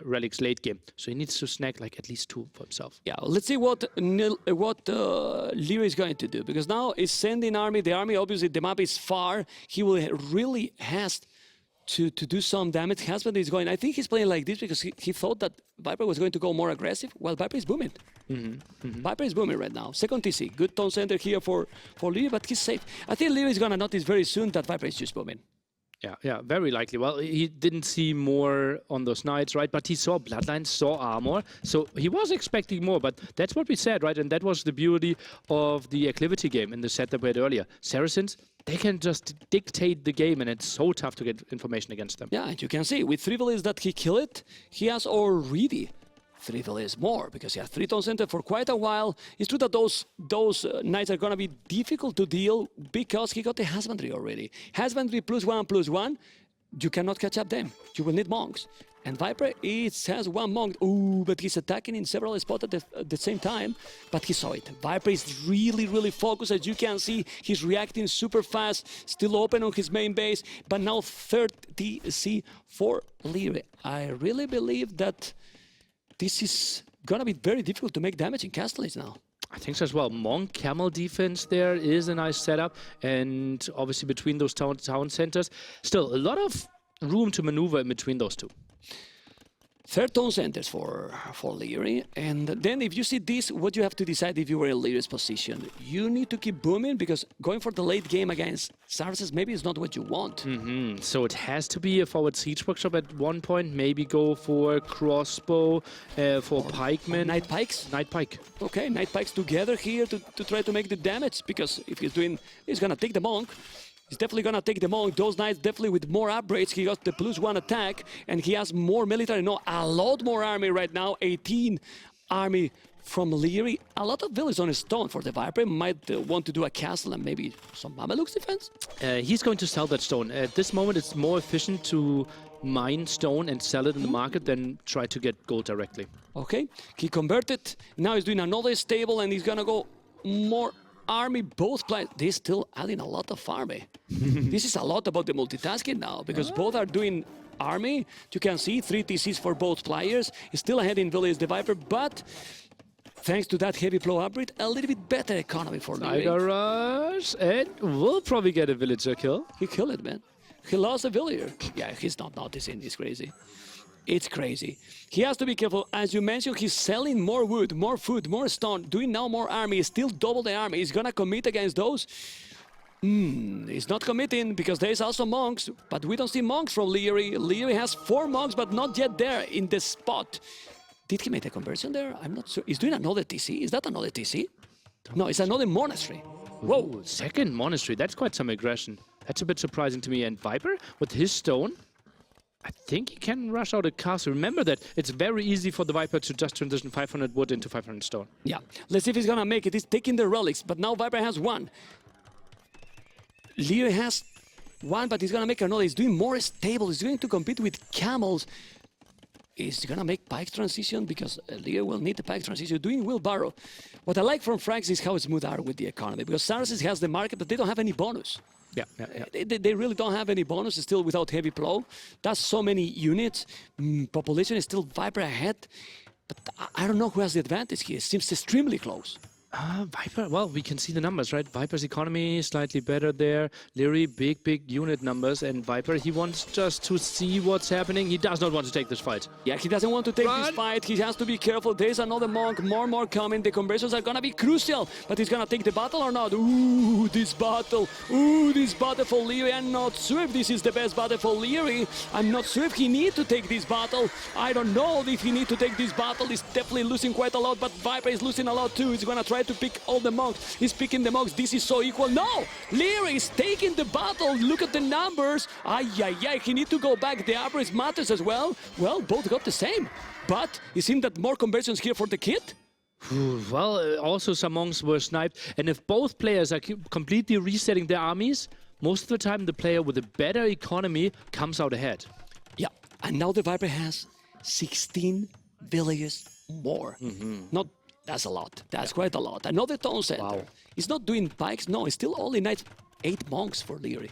relics late game, so he needs to snag like at least 2 for himself. Yeah, let's see what Liereyy is going to do, because now he's sending army. The army, obviously, the map is far. He will really has to do some damage. Husband is going, I think he's playing like this because he thought that Viper was going to go more aggressive. Well, Viper is booming. Viper is booming right now. Second TC. Good tone center here for Liereyy, but he's safe. I think Liereyy is going to notice very soon that Viper is just booming. Yeah, very likely. Well, he didn't see more on those nights, right? But he saw Bloodlines, saw armor, so he was expecting more. But that's what we said, right? And that was the beauty of the Acclivity game in the set that we had earlier. Saracens, they can just dictate the game, and it's so tough to get information against them. Yeah, and you can see with 3 villages that he killed it, he has already 3 villages more because he has 3 tone center for quite a while. It's true that those nights are gonna be difficult to deal because he got the husbandry already. Husbandry +1/+1, you cannot catch up them. You will need monks. And Viper, has 1 monk. Ooh, but he's attacking in several spots at the same time. But he saw it. Viper is really, really focused. As you can see, he's reacting super fast. Still open on his main base. But now 3rd TC for Liereyy. I really believe that this is gonna be very difficult to make damage in Castells now. I think so as well. Monk Camel defense there is a nice setup, and obviously between those town centers, still a lot of room to maneuver in between those two. 3rd tone centers for Liereyy, and then if you see this, what you have to decide if you were in Lierey's position. You need to keep booming because going for the late game against Saracens maybe is not what you want. So it has to be a forward siege workshop at one point. Maybe go for crossbow, for pikemen. Knight pikes? Knight pike. Okay, Knight pikes together here to try to make the damage because if he's gonna take the monk. He's definitely gonna take the monk. Those knights definitely with more upgrades. He got the +1 attack, and he has more military. No, a lot more army right now. 18 army from Liereyy. A lot of villages on his stone for the Viper. Might want to do a castle and maybe some Mamelukes defense. He's going to sell that stone. At this moment, it's more efficient to mine stone and sell it in the market than try to get gold directly. Okay, he converted. Now he's doing another stable, and he's gonna go more army, both players. They're still adding a lot of army. This is a lot about the multitasking now, because both are doing army. You can see 3 TCs for both players. He's still ahead in village the Viper, but thanks to that heavy flow upgrade, a little bit better economy for Liereyy. Tiger Rush, and we'll probably get a villager kill. He killed it, man. He lost a villager. Yeah, he's not noticing. It's crazy. It's crazy. He has to be careful. As you mentioned, he's selling more wood, more food, more stone, doing now more army. He's still double the army. He's gonna commit against those. He's not committing because there's also monks, but we don't see monks from Liereyy. Liereyy has 4 monks, but not yet there in the spot. Did he make a conversion there? I'm not sure. He's doing another TC. Is that another TC? No, it's another monastery. Whoa. Second monastery. That's quite some aggression. That's a bit surprising to me. And Viper, with his stone, I think he can rush out a castle. Remember that it's very easy for the Viper to just transition 500 wood into 500 stone. Yeah, let's see if he's gonna make it. He's taking the relics, but now Viper has 1. Liereyy has 1, but he's gonna make another. He's doing more stable. He's going to compete with camels. He's gonna make pike transition because Liereyy will need the pike transition. Doing wheelbarrow. What I like from Frags is how smooth are with the economy, because Saracens has the market, but they don't have any bonus. Yeah. They really don't have any bonus, still without heavy plow. That's so many units. Population is still Viper ahead. But I don't know who has the advantage here. It seems extremely close. Viper, well, we can see the numbers, right? Viper's economy is slightly better there. Liereyy, big unit numbers. And Viper, he wants just to see what's happening. He does not want to take this fight. Yeah, he doesn't want to take this fight. He has to be careful. There's another monk, more coming. The conversions are gonna be crucial. But he's gonna take the battle or not? Ooh, this battle. Ooh, this battle for Liereyy. I'm not sure if this is the best battle for Liereyy. I'm not sure if he needs to take this battle. I don't know if he needs to take this battle. He's definitely losing quite a lot, but Viper is losing a lot too. He's gonna try to pick all the monks. He's picking the monks. This is so equal. No! Liereyy is taking the battle. Look at the numbers. He needs to go back. The average matters as well. Well, both got the same. But it seems that more conversions here for the kid. Well, also some monks were sniped. And if both players are completely resetting their armies, most of the time the player with a better economy comes out ahead. Yeah, and now the Viper has 16 villages more. That's a lot. That's quite a lot. Another tone center. Wow. He's not doing pikes. No, he's still only 8 monks for Liereyy.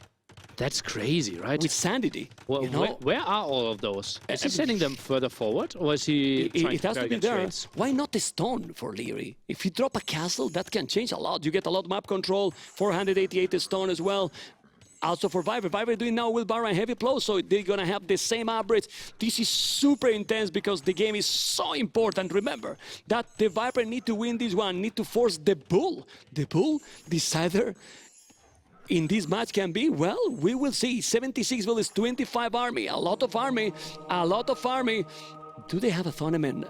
That's crazy, right? With sanity. Well, you know? where are all of those? Is he sending them further forward, or is he trying it has to be there. trades? Why not the stone for Liereyy? If you drop a castle, that can change a lot. You get a lot of map control, 488 stone as well. Also for Viper. Viper doing now with Baron heavy blow, so they're gonna have the same average. This is super intense because the game is so important. Remember that the Viper need to win this one, need to force the Bull. The Bull decider in this match can be, well, we will see. 76 villages, 25 army, a lot of army, a lot of army. Do they have a tournament,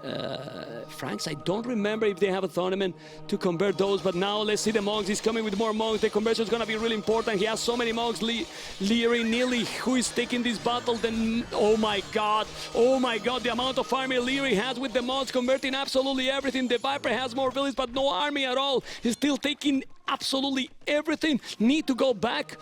Franks? I don't remember if they have a tournament to convert those, but now let's see the monks. He's coming with more monks. The conversion is going to be really important. He has so many monks. Liereyy, nearly, who is taking this battle, then, oh my god, the amount of army Liereyy has with the monks, converting absolutely everything. The Viper has more villages, but no army at all. He's still taking absolutely everything. Need to go back.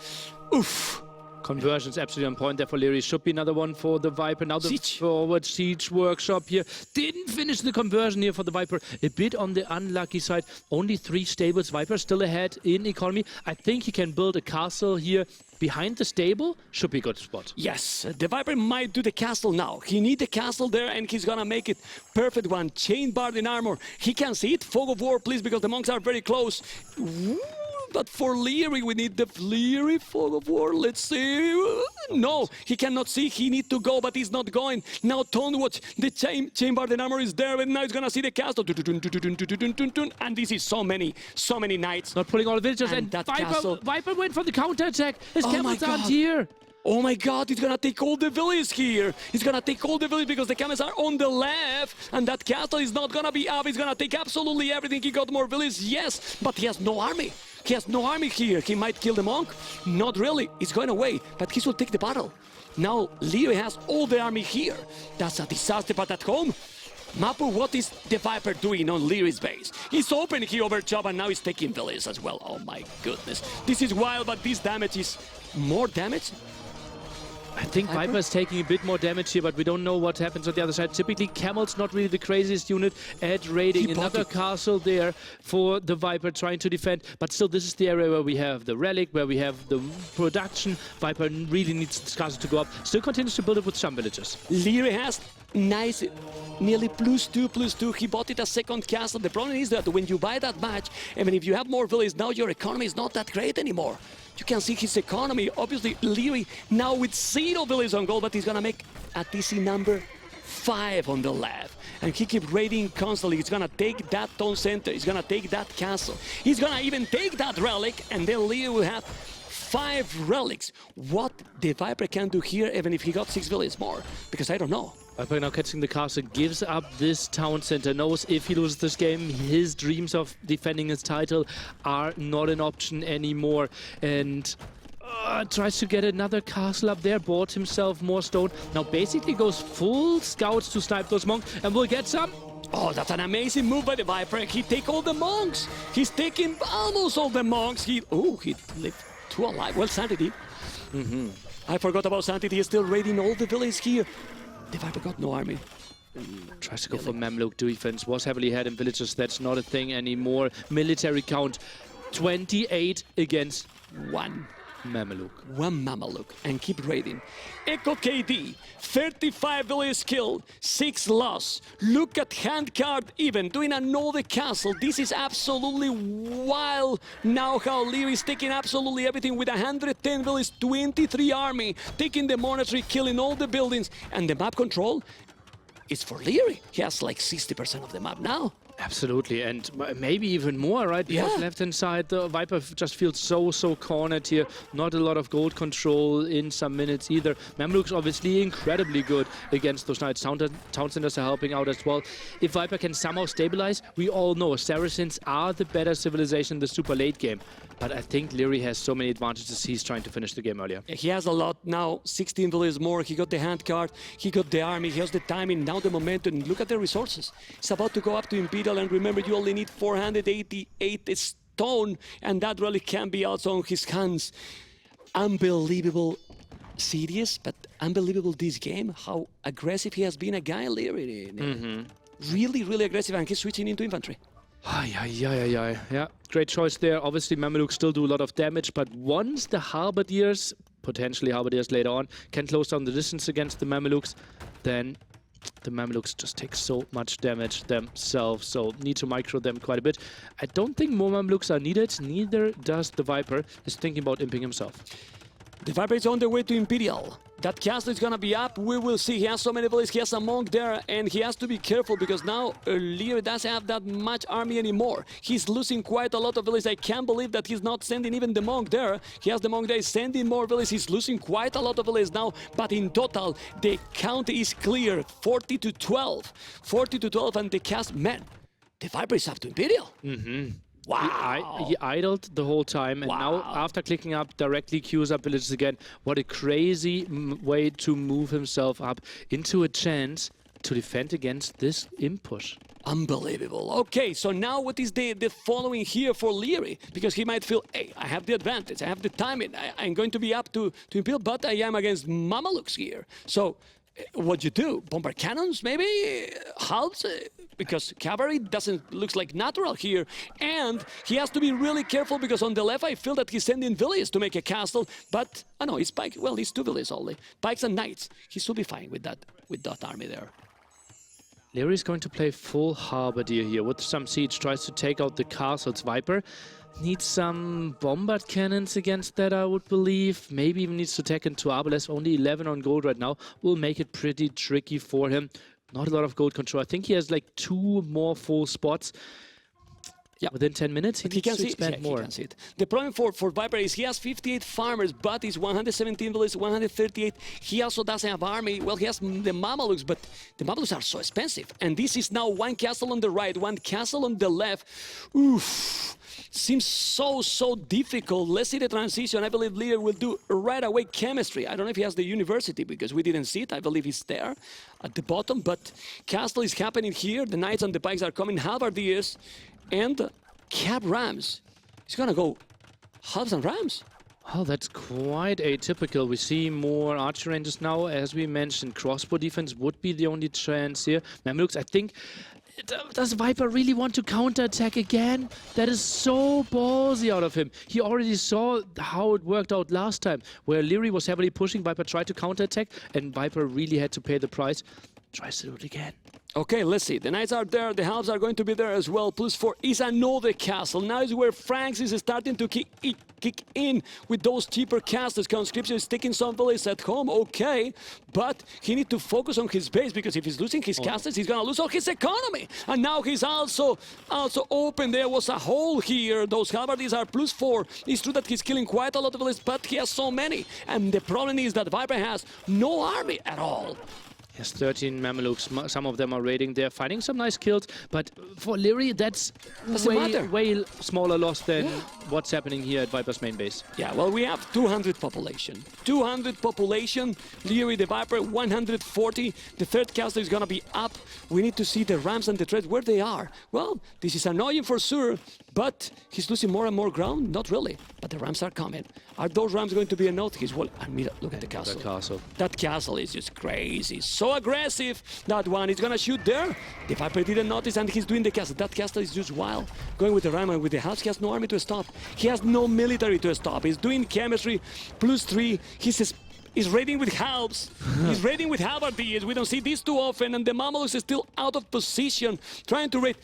Oof. Conversion's absolutely on point there for Liereyy. Should be another one for the Viper. Now the forward siege workshop here. Didn't finish the conversion here for the Viper. A bit on the unlucky side. Only 3 stables. Viper still ahead in economy. I think he can build a castle here behind the stable. Should be a good spot. Yes, the Viper might do the castle now. He needs the castle there and he's gonna make it perfect one. Chain Bard in armor. He can see it. Fog of War, please, because the monks are very close. Woo! But for Liereyy, we need the Liereyy Fog of War. Let's see. No, he cannot see. He needs to go, but he's not going. Now Tonewatch, the chain Bard and armor is there, and now he's gonna see the castle. And this is so many knights. Not pulling all the villagers, and that Viper went for the counterattack. His camels aren't here. Oh my god, he's gonna take all the villages here. He's gonna take all the villages because the camels are on the left, and that castle is not gonna be up. He's gonna take absolutely everything. He got more villages, yes, but he has no army. He has no army here. He might kill the monk. Not really. He's going away, but he will take the battle. Now, Liereyy has all the army here. That's a disaster, but at home, Mapu, what is the Viper doing on Lierey's base? He's opening here over job, and now he's taking villages as well. Oh my goodness. This is wild, but this damage is more damage. I think Viper's taking a bit more damage here, but we don't know what happens on the other side. Typically, Camel's not really the craziest unit at raiding. Another castle there for the Viper trying to defend. But still, this is the area where we have the relic, where we have the production. Viper really needs this castle to go up. Still continues to build it with some villagers. Liereyy has nice, nearly +2. He bought it a second castle. The problem is that when you buy that match, I mean, if you have more villages, now your economy is not that great anymore. You can see his economy. Obviously, Liereyy now with 0 villages on gold, but he's gonna make a TC number 5 on the left. And he keeps raiding constantly. He's gonna take that town center. He's gonna take that castle. He's gonna even take that relic, and then Liereyy will have 5 relics. What the Viper can do here, even if he got 6 villages more, because I don't know. Viper now catching the castle, gives up this town center, knows if he loses this game, his dreams of defending his title are not an option anymore. And tries to get another castle up there, bought himself more stone. Now basically goes full scouts to snipe those monks, and will get some. Oh, that's an amazing move by the Viper. He take all the monks. He's taking almost all the monks. He left 2 alive. Well, Sanctity. I forgot about Sanctity. He's still raiding all the villages here. The Viper got no army. Tries to go for Mamluk defense. Was heavily ahead in villages. That's not a thing anymore. Military count 28 against 1 Mameluke. 1 Mameluke, and keep raiding. Echo KD, 35 villages killed, 6 lost. Look at Handcard even, doing another castle. This is absolutely wild. Now how Liereyy is taking absolutely everything with 110 villages, 23 army, taking the monastery, killing all the buildings. And the map control is for Liereyy. He has like 60% of the map now. Absolutely, and maybe even more, right? Because left-hand side, the Viper just feels so cornered here. Not a lot of gold control in some minutes either. Mamluke's obviously incredibly good against those knights. Town centers are helping out as well. If Viper can somehow stabilize, we all know Saracens are the better civilization in the super late game. But I think Liereyy has so many advantages, he's trying to finish the game earlier. He has a lot now, 16 villages more. He got the hand card, he got the army, he has the timing, now the momentum. Look at the resources. It's about to go up to Imperial, and remember, you only need 488 stone, and that really can be also on his hands. Unbelievable series, but unbelievable this game, how aggressive he has been, a guy, Liereyy. Really aggressive, and he's switching into infantry. Yeah, great choice there. Obviously, Mameluke still do a lot of damage, but once the Halberdiers, potentially Halberdiers later on, can close down the distance against the Mamelukes, then the Mamelukes just take so much damage themselves, so need to micro them quite a bit. I don't think more Mamelukes are needed, neither does the Viper. He's thinking about imping himself. The Viper is on the way to Imperial. That castle is gonna be up. We will see. He has so many villages. He has a monk there, and he has to be careful because now Liereyy doesn't have that much army anymore. He's losing quite a lot of villages. I can't believe that he's not sending even the monk there. He has the monk there, sending more villages. He's losing quite a lot of villages now, but in total, the count is clear. 40 to 12. 40 to 12, and the cast, man, the Viper is up to Imperial. Wow. He idled the whole time, and now after clicking up, directly queues up villages again. What a crazy way to move himself up into a chance to defend against this impush. Unbelievable. Okay, so now what is the following here for Liereyy? Because he might feel, hey, I have the advantage, I have the timing, I'm going to be up to Imperial, but I am against Mamalukes here. So what you do? Bomber cannons, maybe? Halves? Because cavalry doesn't looks like natural here, and he has to be really careful because on the left I feel that he's sending villages to make a castle, but I know he's pike. Well, he's 2 villages only, pikes and knights. He should be fine with that army there. Liereyy is going to play full halberdier here with some siege, tries to take out the castle's Viper. Needs some bombard cannons against that, I would believe. Maybe even needs to take into Arbalest. Only 11 on gold right now. Will make it pretty tricky for him. Not a lot of gold control. I think he has like 2 more full spots. Yeah, within 10 minutes, he needs to expand more. He can see it. The problem for Viper is he has 58 farmers, but he's 117 villages, 138. He also doesn't have army. Well, he has the Mamalukes, but the Mamalukes are so expensive. And this is now 1 castle on the right, 1 castle on the left. Oof. Seems so difficult. Let's see the transition. I believe Liereyy will do right away chemistry. I don't know if he has the university because we didn't see it. I believe he's there at the bottom, but castle is happening here. The knights and the pikes are coming, halberdiers and cab rams. He's gonna go halves and rams. Well, that's quite atypical. We see more archer ranges now. As we mentioned, crossbow defense would be the only chance here. Mamelukes, I think. Does Viper really want to counterattack again? That is so ballsy out of him. He already saw how it worked out last time, where Liereyy was heavily pushing, Viper tried to counterattack, and Viper really had to pay the price. Tries to do it again. Okay, let's see. The knights are there. The halves are going to be there as well. +4 is another castle. Now is where Franks is starting to kick in with those cheaper castles. Conscription is taking some villages at home. Okay, but he needs to focus on his base because if he's losing his castles, he's going to lose all his economy. And now he's also open. There was a hole here. Those halberdiers are +4. It's true that he's killing quite a lot of villages, but he has so many. And the problem is that Viper has no army at all. He has 13 Mamelukes. Some of them are raiding. They're finding some nice kills, but for Liereyy, that's way smaller loss than what's happening here at Viper's main base. Yeah, well, we have 200 population. 200 population. Liereyy, the Viper, 140. The third castle is gonna be up. We need to see the rams and the treads where they are. Well, this is annoying for sure, but he's losing more and more ground. Not really, but the rams are coming. Are those rams going to be a note? Look at the castle. That castle is just crazy. So aggressive. That one is gonna shoot there. The Viper didn't notice, and he's doing the castle. That castle is just wild. Going with the ram and with the house. He has no army to stop. He has no military to stop. He's doing chemistry. +3. He's raiding with halves. He's raiding with halberdiers. We don't see this too often, and the Mamalukes is still out of position, trying to raid.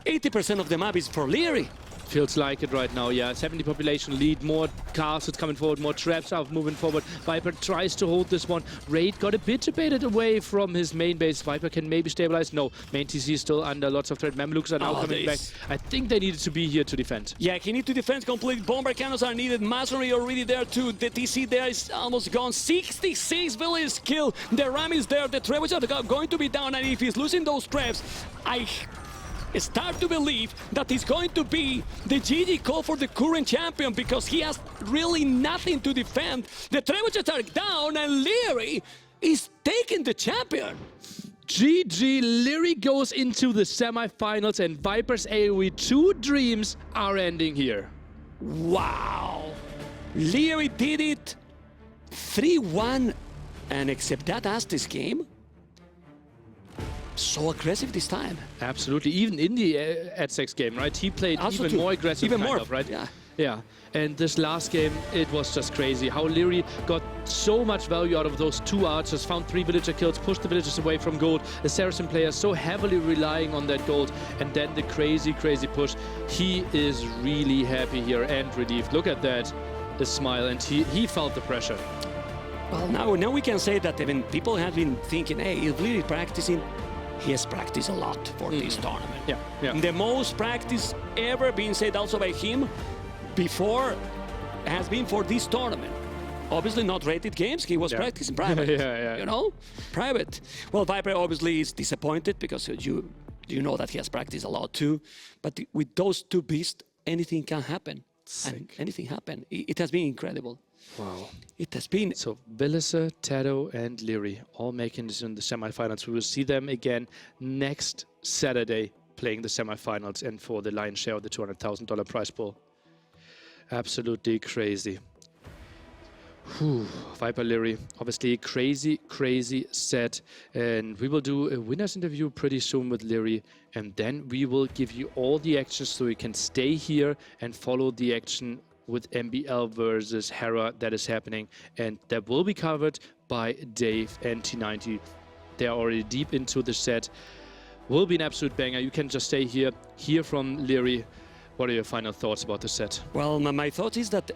80% of the map is for Liereyy. Feels like it right now, yeah. 70 population lead, more castles coming forward, more traps are moving forward. Viper tries to hold this one. Raid got a bit debated away from his main base. Viper can maybe stabilize. No, main TC is still under lots of threat. Mamelukes are now coming back. I think they needed to be here to defend. Yeah, he needs to defend complete. Bomber cannons are needed. Masonry already there too. The TC there is almost gone. 66 villages killed. The ram is there. The trebuchets are going to be down, and if he's losing those trebs, I start to believe that he's going to be the GG call for the current champion because he has really nothing to defend. The trebuchets are down, and Liereyy is taking the champion. GG, Liereyy goes into the semifinals, and Viper's AoE 2 dreams are ending here. Wow. Liereyy did it 3-1, and except that Aztecs game, so aggressive this time. Absolutely, even in the Aztecs game, right? He played also even more aggressive, even more, right? Yeah. And this last game, it was just crazy. How Liereyy got so much value out of those 2 archers, found 3 villager kills, pushed the villagers away from gold. The Saracen player so heavily relying on that gold, and then the crazy push. He is really happy here and relieved. Look at that. a smile, and he felt the pressure. Well, now we can say that even people have been thinking, hey, he's really practicing. He has practiced a lot for this tournament. Yeah. The most practice ever being said also by him before has been for this tournament. Obviously not rated games, he was practicing private, you know, private. Well, Viper obviously is disappointed because you know that he has practiced a lot too. But with those two beasts, anything can happen. And anything happened. It has been incredible. Wow. It has been. So Villiser, Tado, and Liereyy all making this in the semifinals. We will see them again next Saturday playing the semifinals and for the lion's share of the $200,000 prize pool. Absolutely crazy. Whew. Viper Liereyy, obviously crazy set, and we will do a winners interview pretty soon with Liereyy, and then we will give you all the actions so you can stay here and follow the action with MBL versus Hera that is happening, and that will be covered by Dave and T90. They are already deep into the set. Will be an absolute banger. You can just stay here, hear from Liereyy. What are your final thoughts about the set? Well, my thought is that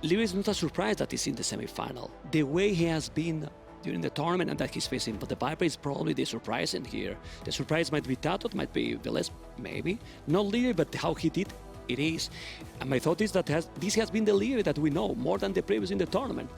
Liereyy is not a surprise that he's in the semi-final. The way he has been during the tournament and that he's facing, but the Viper is probably the surprise in here. The surprise might be Tado, it might be Velez, maybe. Not Liereyy, but how he did, it is. And my thought is that this has been the Liereyy that we know more than the previous in the tournament.